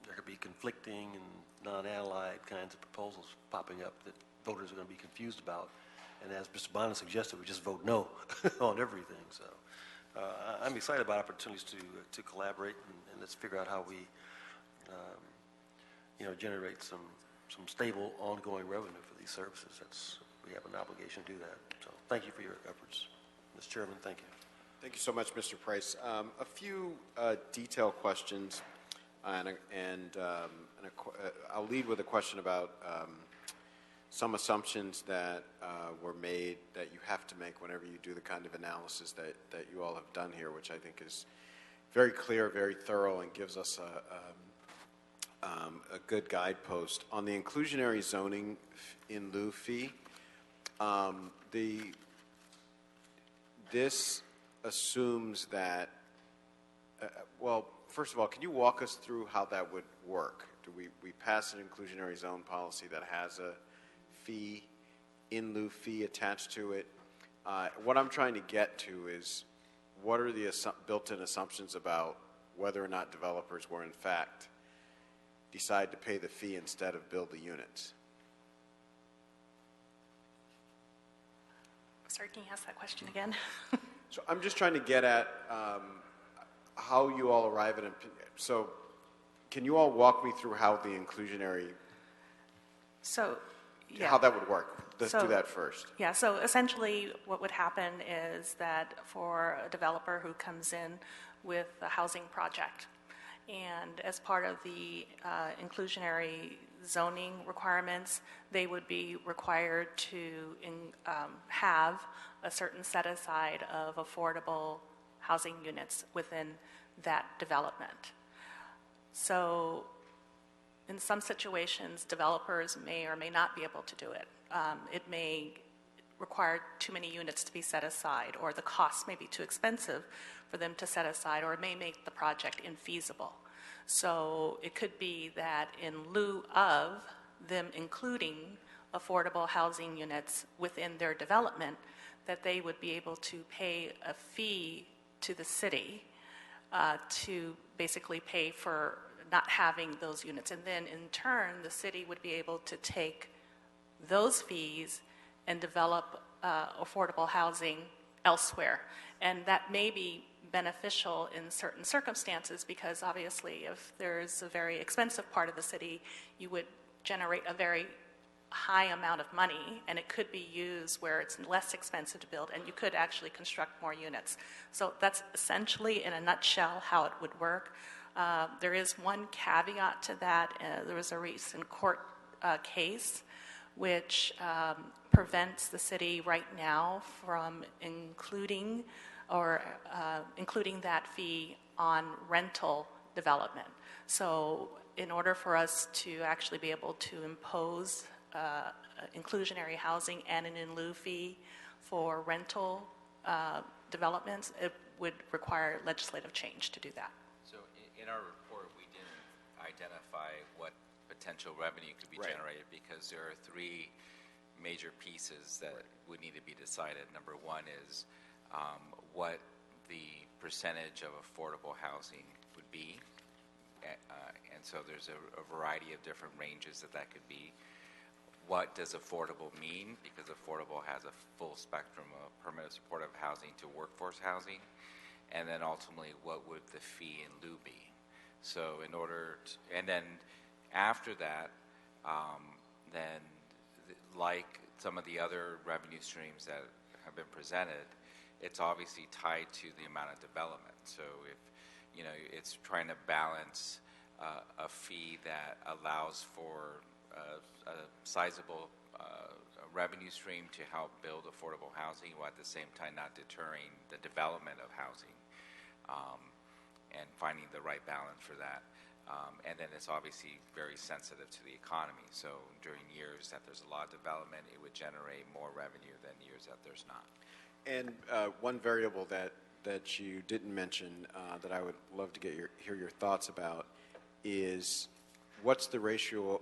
there could be conflicting and non-allied kinds of proposals popping up that voters are going to be confused about. And as Mr. Bond suggested, we just vote no on everything. So I'm excited about opportunities to collaborate, and let's figure out how we, generate some stable, ongoing revenue for these services. We have an obligation to do that. So thank you for your efforts. Mr. Chairman, thank you. Thank you so much, Mr. Price. A few detail questions. I'll lead with a question about some assumptions that were made that you have to make whenever you do the kind of analysis that you all have done here, which I think is very clear, very thorough, and gives us a good guidepost. On the inclusionary zoning in lieu fee, this assumes that, well, first of all, can you walk us through how that would work? Do we pass an inclusionary zone policy that has a fee, in lieu fee attached to it? What I'm trying to get to is, what are the built-in assumptions about whether or not developers will in fact decide to pay the fee instead of build the units? Sorry, can you ask that question again? So I'm just trying to get at how you all arrive at, so can you all walk me through how the inclusionary, So, yeah. how that would work? Let's So- do that first. Yeah, so essentially what would happen is that for a developer who comes in with a housing project, and as part of the inclusionary zoning requirements, they would be required to have a certain set aside of affordable housing units within that development. So in some situations, developers may or may not be able to do it. It may require too many units to be set aside, or the cost may be too expensive for them to set aside, or it may make the project infeasible. So it could be that in lieu of them including affordable housing units within their development, that they would be able to pay a fee to the city to basically pay for not having those units. And then in turn, the city would be able to take those fees and develop affordable housing elsewhere. And that may be beneficial in certain circumstances, because obviously if there's a very expensive part of the city, you would generate a very high amount of money, and it could be used where it's less expensive to build, and you could actually construct more units. So that's essentially, in a nutshell, how it would work. There is one caveat to that. There was a recent court case which prevents the city right now from including that fee on rental development. So in order for us to actually be able to impose inclusionary housing and an in lieu fee for rental developments, it would require legislative change to do that. So in our report, we didn't identify what potential revenue could be Right. generated, because there are three major pieces that would need to be decided. Number one is what the percentage of affordable housing would be. And so there's a variety of different ranges that could be. What does affordable mean? Because affordable has a full spectrum of permanent supportive housing to workforce housing. And then ultimately, what would the fee in lieu be? So in order to, and then after that, then like some of the other revenue streams that have been presented, it's obviously tied to the amount of development. So if, you know, it's trying to balance a fee that allows for a sizable revenue stream to help build affordable housing, while at the same time not deterring the development of housing, and finding the right balance for that. And then it's obviously very sensitive to the economy. So during years that there's a lot of development, it would generate more revenue than years that there's not. And one variable that you didn't mention that I would love to hear your thoughts about is, what's the ratio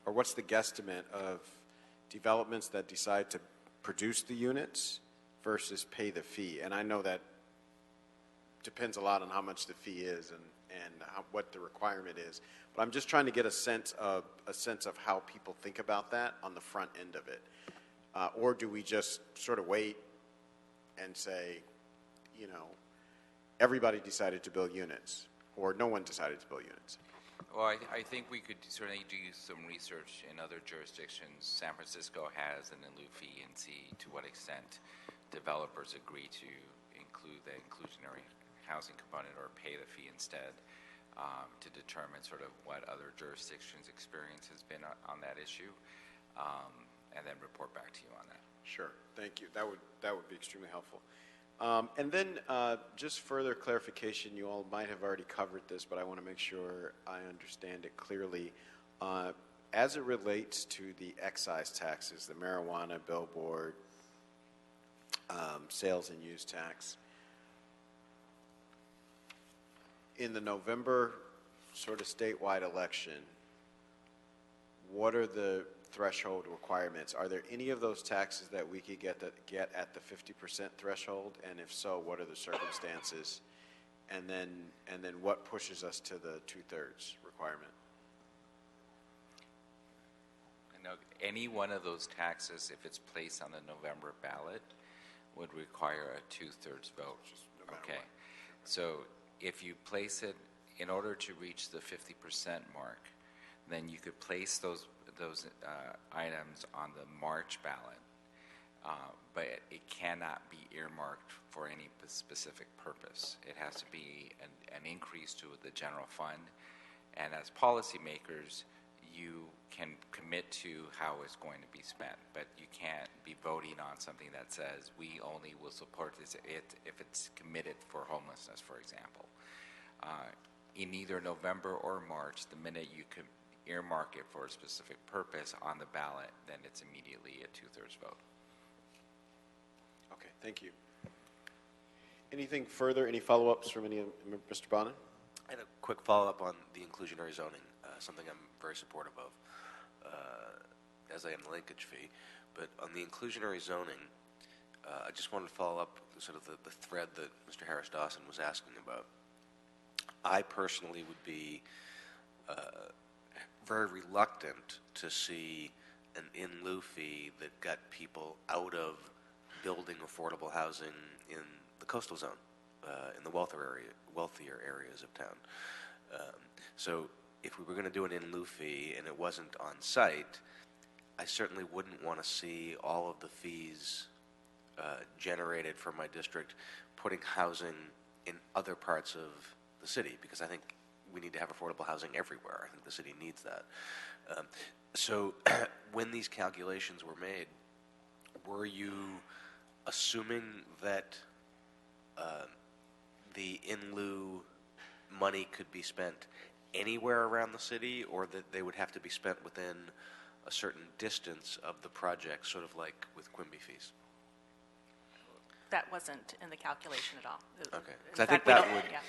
or what's the guesstimate of developments that decide to produce the units versus pay the fee? And I know that depends a lot on how much the fee is and what the requirement is. But I'm just trying to get a sense of how people think about that on the front end of it. Or do we just sort of wait and say, you know, everybody decided to build units, or no one decided to build units? Well, I think we could certainly do some research in other jurisdictions. San Francisco has an in lieu fee, and see to what extent developers agree to include the inclusionary housing component or pay the fee instead, to determine sort of what other jurisdictions' experience has been on that issue, and then report back to you on that. Sure, thank you. That would be extremely helpful. And then just further clarification, you all might have already covered this, but I want to make sure I understand it clearly. As it relates to the excise taxes, the marijuana, billboard, sales and use tax, in the November sort of statewide election, what are the threshold requirements? Are there any of those taxes that we could get at the 50% threshold? And if so, what are the circumstances? And then what pushes us to the 2/3 requirement? I know any one of those taxes, if it's placed on the November ballot, would require a 2/3 vote. Okay. So if you place it, in order to reach the 50% mark, then you could place those items on the March ballot, but it cannot be earmarked for any specific purpose. It has to be an increase to the general fund, and as policymakers, you can commit to how it's going to be spent, but you can't be voting on something that says we only will support this if it's committed for homelessness, for example. In either November or March, the minute you can earmark it for a specific purpose on the ballot, then it's immediately a 2/3 vote. Okay, thank you. Anything further? Any follow-ups from Mr. Bonin? I had a quick follow-up on the inclusionary zoning, something I'm very supportive of, as I am the linkage fee. But on the inclusionary zoning, I just wanted to follow up sort of the thread that Mr. Harris Dawson was asking about. I personally would be very reluctant to see an in-lieu fee that got people out of building affordable housing in the coastal zone, in the wealthier areas of town. So if we were going to do an in-lieu fee and it wasn't on site, I certainly wouldn't want to see all of the fees generated from my district putting housing in other parts of the city, because I think we need to have affordable housing everywhere. I think the city needs that. So when these calculations were made, were you assuming that the in-lieu money could be spent anywhere around the city, or that they would have to be spent within a certain distance of the project, sort of like with Quimby fees? That wasn't in the calculation at all. Okay. In 'Cause I think fact, we that don't- would, yeah.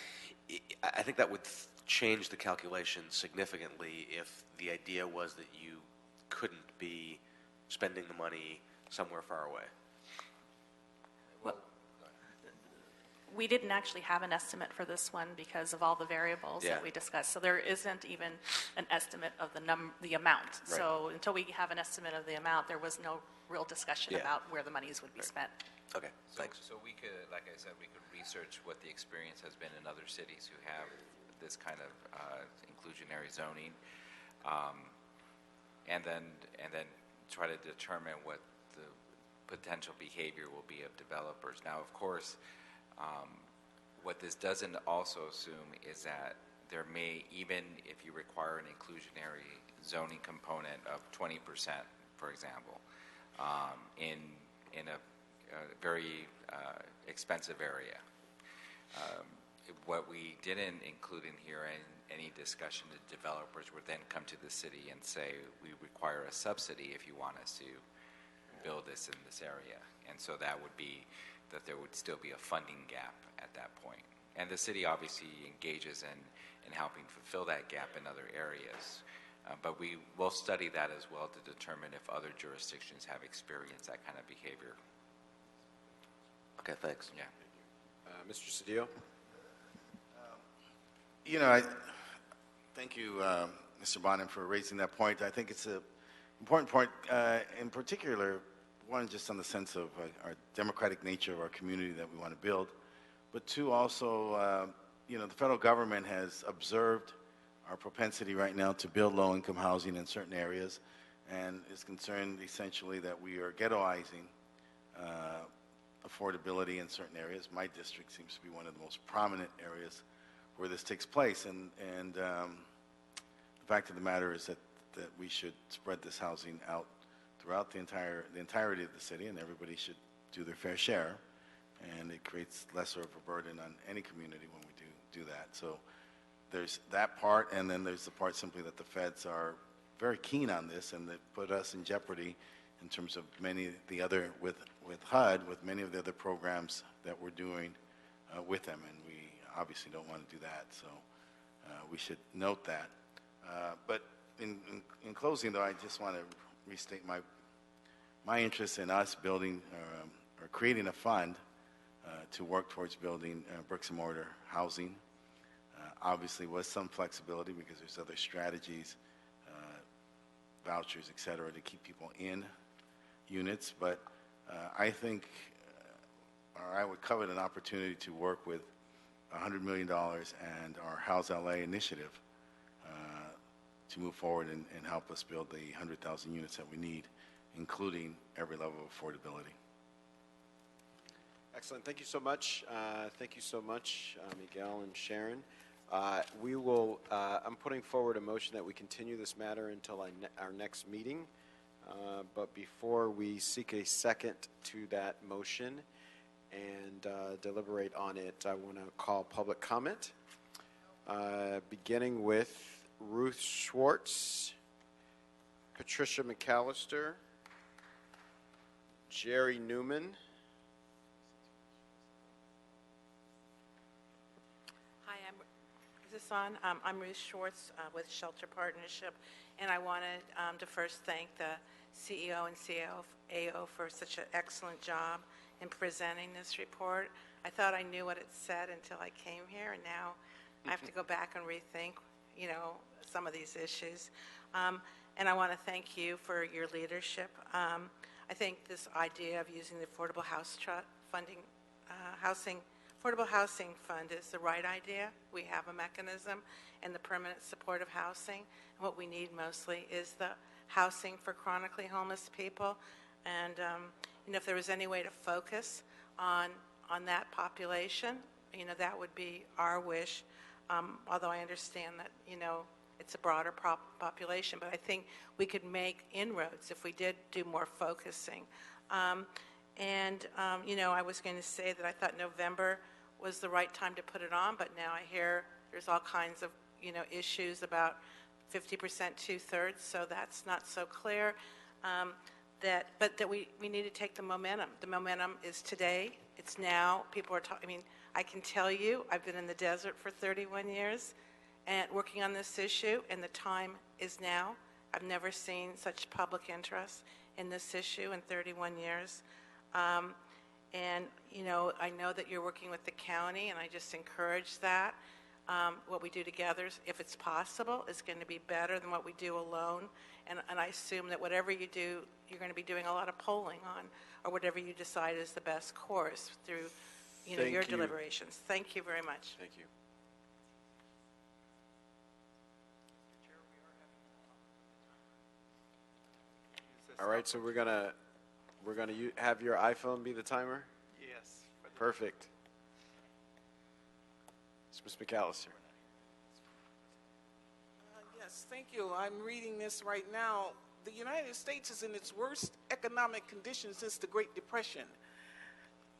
I think that would change the calculation significantly if the idea was that you couldn't be spending the money somewhere far away. We didn't actually have an estimate for this one because of all the variables Yeah. that we discussed. So there isn't even an estimate of the amount. Right. So until we have an estimate of the amount, there was no real discussion Yeah. about where the monies would be spent. Okay, So, thanks. so we could, like I said, we could research what the experience has been in other cities who have this kind of inclusionary zoning, and then try to determine what the potential behavior will be of developers. Now, of course, what this doesn't also assume is that there may, even if you require an inclusionary zoning component of 20%, for example, in a very expensive area. What we didn't include in here in any discussion to developers would then come to the city and say, we require a subsidy if you want us to build this in this area. And so that would be that there would still be a funding gap at that point. And the city obviously engages in helping fulfill that gap in other areas. But we will study that as well to determine if other jurisdictions have experienced that kind of behavior. Okay, thanks. Yeah. Mr. Cedillo? I thank you, Mr. Bonin, for raising that point. I think it's an important point, in particular, one, just on the sense of our democratic nature of our community that we want to build, but two, also, the federal government has observed our propensity right now to build low-income housing in certain areas, and is concerned essentially that we are ghettoizing affordability in certain areas. My district seems to be one of the most prominent areas where this takes place. And the fact of the matter is that we should spread this housing out throughout the entirety of the city, and everybody should do their fair share. And it creates lesser of a burden on any community when we do that. So there's that part, and then there's the part simply that the feds are very keen on this, and they put us in jeopardy in terms of many of the other, with HUD, with many of the other programs that we're doing with them, and we obviously don't want to do that, so we should note that. But in closing, though, I just want to restate my interest in us building or creating a fund to work towards building bricks and mortar housing. Obviously, with some flexibility because there's other strategies, vouchers, et cetera, to keep people in units. But I think, or I would covet an opportunity to work with $100 million and our House LA initiative to move forward and help us build the 100,000 units that we need, including every level of affordability. Excellent. Thank you so much. Thank you so much, Miguel and Sharon. We will, I'm putting forward a motion that we continue this matter until our next meeting. But before we seek a second to that motion and deliberate on it, I want to call public comment, beginning with Ruth Schwartz, Patricia McAllister, Jerry Newman. Hi, is this on? I'm Ruth Schwartz with Shelter Partnership, and I wanted to first thank the CEO and CAO for such an excellent job in presenting this report. I thought I knew what it said until I came here, and now I have to go back and rethink, some of these issues. And I want to thank you for your leadership. I think this idea of using the Affordable Housing Fund is the right idea. We have a mechanism and the permanent supportive housing. And what we need mostly is the housing for chronically homeless people. And if there was any way to focus on that population, that would be our wish. Although I understand that, it's a broader population, but I think we could make inroads if we did do more focusing. I was going to say that I thought November was the right time to put it on, but now I hear there's all kinds of, issues about 50%, 2/3, so that's not so clear. But that we need to take the momentum. The momentum is today. It's now. People are talking. I can tell you, I've been in the desert for 31 years and working on this issue, and the time is now. I've never seen such public interest in this issue in 31 years. I know that you're working with the county, and I just encourage that. What we do together, if it's possible, is going to be better than what we do alone. And I assume that whatever you do, you're going to be doing a lot of polling on, or whatever you decide is the best course through your deliberations. Thank you very much. Thank you. All right, so we're gonna have your iPhone be the timer? Yes. Perfect. It's Ms. McAllister. Yes, thank you. I'm reading this right now. The United States is in its worst economic condition since the Great Depression.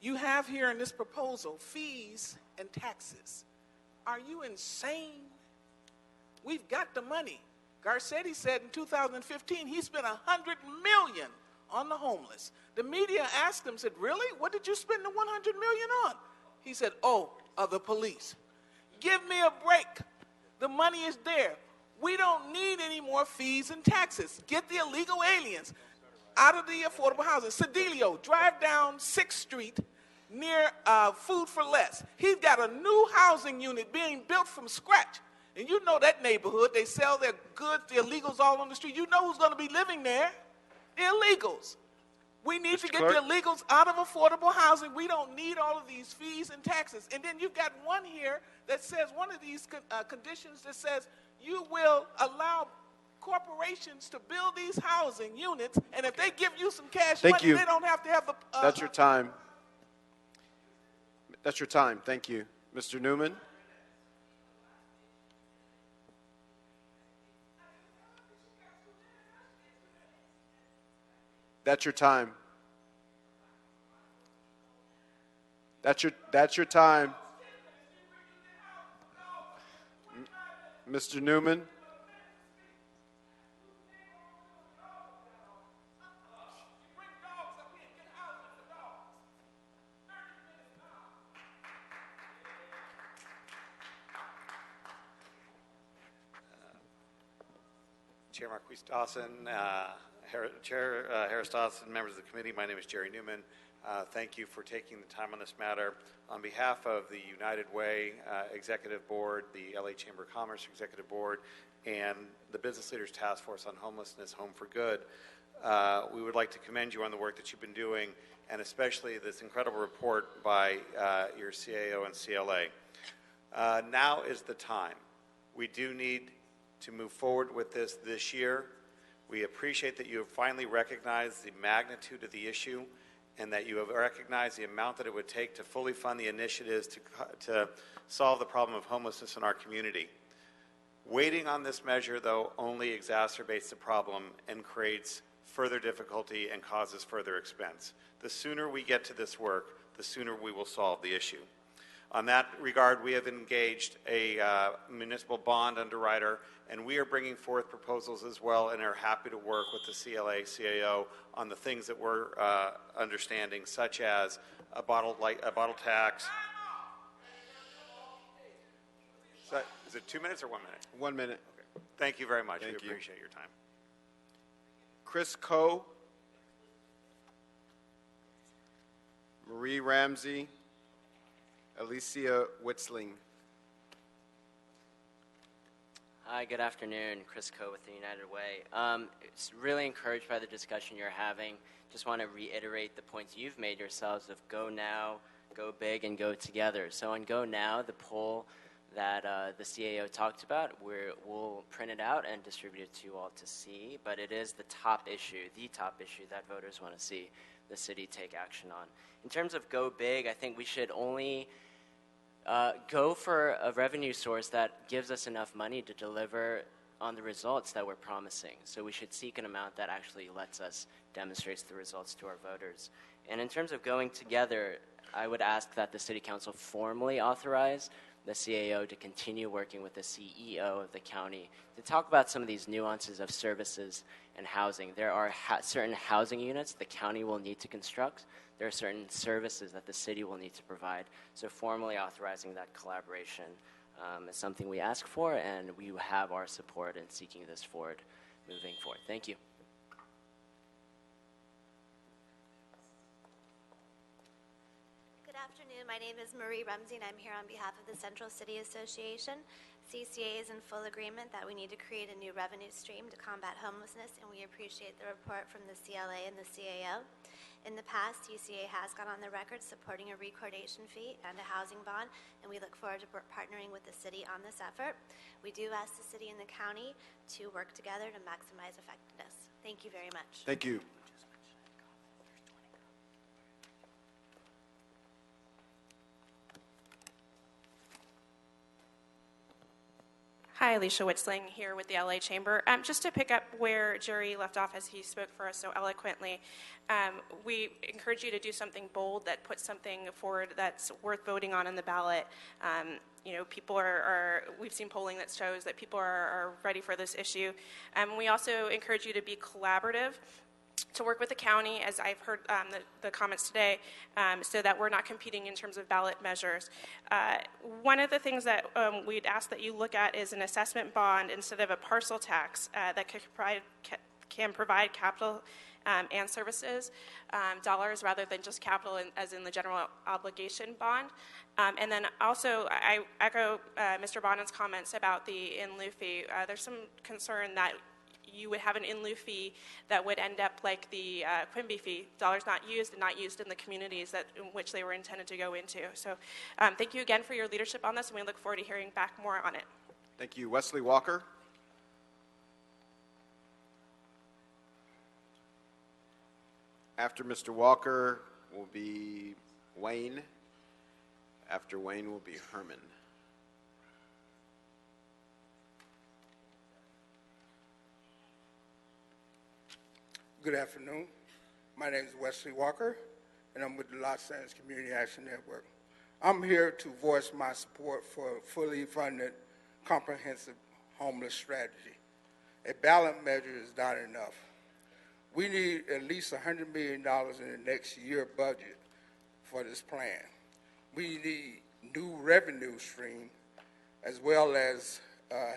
You have here in this proposal fees and taxes. Are you insane? We've got the money. Garcetti said in 2015 he spent $100 million on the homeless. The media asked him, said, really? What did you spend the $100 million on? He said, the police. Give me a break. The money is there. We don't need any more fees and taxes. Get the illegal aliens out of the affordable housing. Cedilio, drive down 6th Street near Food for Less. He's got a new housing unit being built from scratch. And you know that neighborhood, they sell their goods, the illegals all on the street. You know who's going to be living there? The illegals. We need to get the illegals out of affordable housing. We don't need all of these fees and taxes. And then you've got one here that says, one of these conditions that says you will allow corporations to build these housing units, and if they give you some cash money, they don't have to have the... That's your time. That's your time. Thank you. Mr. Newman? That's your time. That's your time. Mr. Newman? Chair Marquise Dawson, Chair Harris Dawson, members of the committee, my name is Jerry Newman. Thank you for taking the time on this matter. On behalf of the United Way Executive Board, the LA Chamber of Commerce Executive Board, and the Business Leaders Task Force on Homelessness, Home for Good, we would like to commend you on the work that you've been doing, and especially this incredible report by your CAO and CLA. Now is the time. We do need to move forward with this year. We appreciate that you have finally recognized the magnitude of the issue and that you have recognized the amount that it would take to fully fund the initiatives to solve the problem of homelessness in our community. Waiting on this measure, though, only exacerbates the problem and creates further difficulty and causes further expense. The sooner we get to this work, the sooner we will solve the issue. On that regard, we have engaged a municipal bond underwriter, and we are bringing forth proposals as well and are happy to work with the CLA, CAO on the things that we're understanding, such as a bottle tax. Is it 2 minutes or 1 minute? 1 minute. Okay. Thank you very much. Thank we you. appreciate your time. Chris Coe, Marie Ramsey, Alicia Witzling. Hi, good afternoon. Chris Coe with the United Way. It's really encouraged by the discussion you're having. Just want to reiterate the points you've made yourselves of go now, go big, and go together. So on Go Now, the poll that the CAO talked about, we'll print it out and distribute it to you all to see, but it is the top issue that voters want to see the city take action on. In terms of go big, I think we should only go for a revenue source that gives us enough money to deliver on the results that we're promising. So we should seek an amount that actually lets us demonstrate the results to our voters. And in terms of going together, I would ask that the City Council formally authorize the CAO to continue working with the CEO of the county to talk about some of these nuances of services and housing. There are certain housing units the county will need to construct. There are certain services that the city will need to provide. So formally authorizing that collaboration is something we ask for, and we have our support in seeking this forward, moving forward. Thank you. Good afternoon. My name is Marie Rumsey, and I'm here on behalf of the Central City Association. CCA is in full agreement that we need to create a new revenue stream to combat homelessness, and we appreciate the report from the CLA and the CAO. In the past, UCA has gone on the record supporting a recordation fee and a housing bond, and we look forward to partnering with the city on this effort. We do ask the city and the county to work together to maximize effectiveness. Thank you very much. Thank you. Hi, Alicia Witzling here with the LA Chamber. Just to pick up where Jerry left off as he spoke for us so eloquently, we encourage you to do something bold that puts something forward that's worth voting on in the ballot. You know, people we've seen polling that shows that people are ready for this issue. We also encourage you to be collaborative, to work with the county, as I've heard the comments today, so that we're not competing in terms of ballot measures. One of the things that we'd ask that you look at is an assessment bond instead of a parcel tax that can provide capital and services, dollars rather than just capital as in the general obligation bond. And then also, I echo Mr. Bonan's comments about the in-lieu fee. There's some concern that you would have an in-lieu fee that would end up like the Quimby fee, dollars not used and not used in the communities in which they were intended to go into. So thank you again for your leadership on this, and we look forward to hearing back more on it. Thank you. Wesley Walker. After Mr. Walker will be Wayne After Wayne will be Herman. Good afternoon. My name is Wesley Walker, and I'm with the Los Angeles Community Action Network. I'm here to voice my support for a fully funded, comprehensive homeless strategy. A ballot measure is not enough. We need at least $100 million in the next year budget for this plan. We need new revenue stream, as well as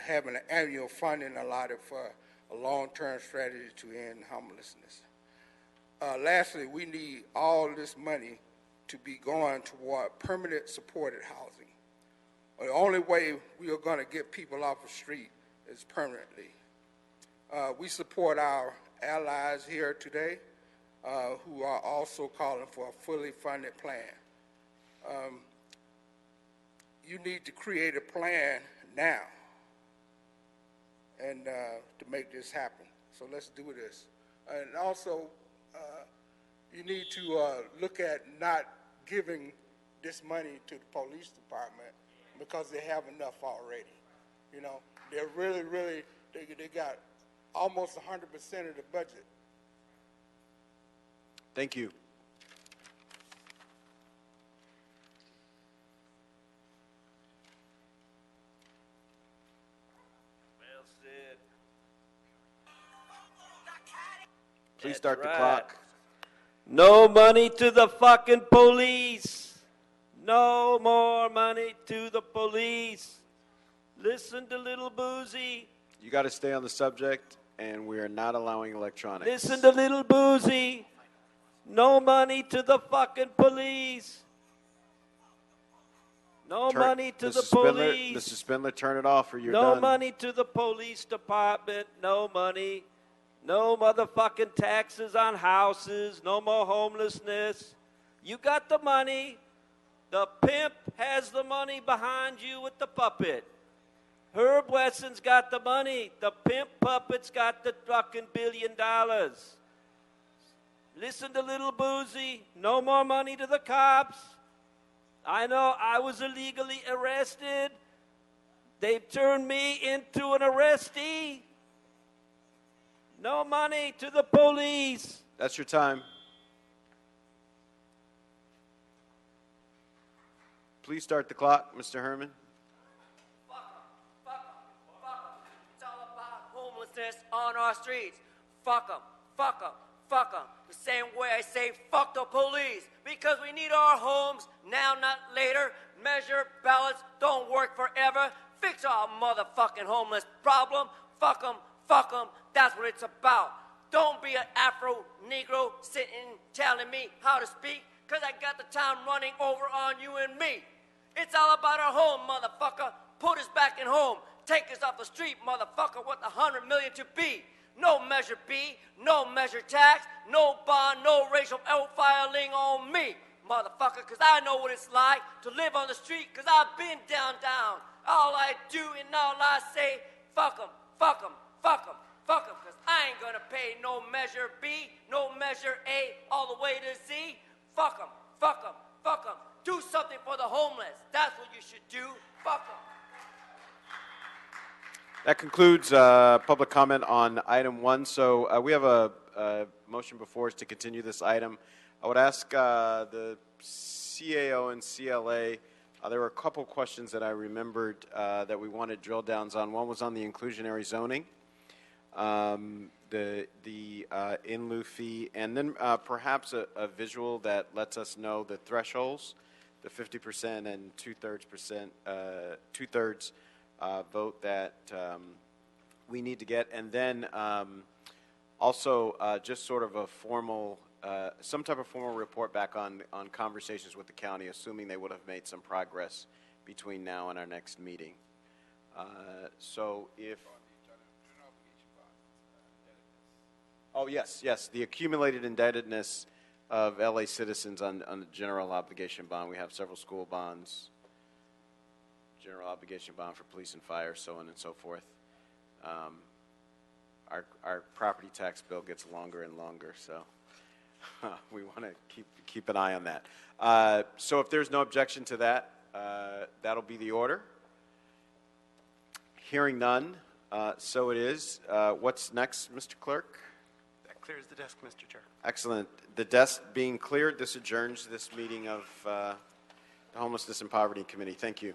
having an annual funding allotted for a long-term strategy to end homelessness. Lastly, we need all this money to be going toward permanent supported housing. The only way we are going to get people off the street is permanently. We support our allies here today who are also calling for a fully funded plan. You need to create a plan now and to make this happen. So let's do this. And also, you need to look at not giving this money to the police department because they have enough already. You know, they're really, they got almost 100% of the budget. Thank you. Well said. Please start the clock. No money to the fucking police. No more money to the police. Listen to Little Boozy. You got to stay on the subject, and we are not allowing electronics. Listen to Little Boozy. No money to the fucking police. No money to the police. Mr. Spindler, turn it off or you're No done. money to the police department. No money. No motherfucking taxes on houses. No more homelessness. You got the money. The pimp has the money behind you with the puppet. Herb Wesson's got the money. The pimp puppet's got the fucking $1 billion. Listen to Little Boozy. No more money to the cops. I know I was illegally arrested. They've turned me into an arrestee. No money to the police. That's your time. Please start the clock, Mr. Herman. It's all about homelessness on our streets. Fuck them, fuck them, fuck them. The same way I say fuck the police, because we need our homes now, not later. Measure ballots don't work forever. Fix our motherfucking homeless problem. Fuck them, that's what it's about. Don't be an Afro-Negro sitting telling me how to speak, because I got the time running over on you and me. It's all about our home, motherfucker. Put us back in home. Take us off the street, motherfucker. What the 100 million to be? No Measure B, no Measure Tax, no bond, no racial profiling on me, motherfucker, because I know what it's like to live on the street, because I've been down. All I do and all I say, fuck them, because I ain't going to pay no Measure B, no Measure A, all the way to Z. Fuck them. Do something for the homeless. That's what you should do. Fuck them. That concludes public comment on item 1. So we have a motion before us to continue this item. I would ask the CAO and CLA, there were a couple questions that I remembered that we wanted drill downs on. One was on the inclusionary zoning, the in lieu fee, and then perhaps a visual that lets us know the thresholds, the 50% and two-thirds vote that we need to get, and then also just sort of a formal, some type of formal report back on conversations with the county, assuming they would have made some progress between now and our next meeting. So if... Oh, yes, the accumulated indebtedness of LA citizens on the general obligation bond. We have several school bonds, general obligation bond for police and fire, so on and so forth. Our property tax bill gets longer and longer, so we want to keep an eye on that. So if there's no objection to that, that'll be the order. Hearing none, so it is. What's next, Mr. Clerk? That clears the desk, Mr. Chair. Excellent. The desk being cleared, this adjourns this meeting of the Homelessness and Poverty Committee. Thank you.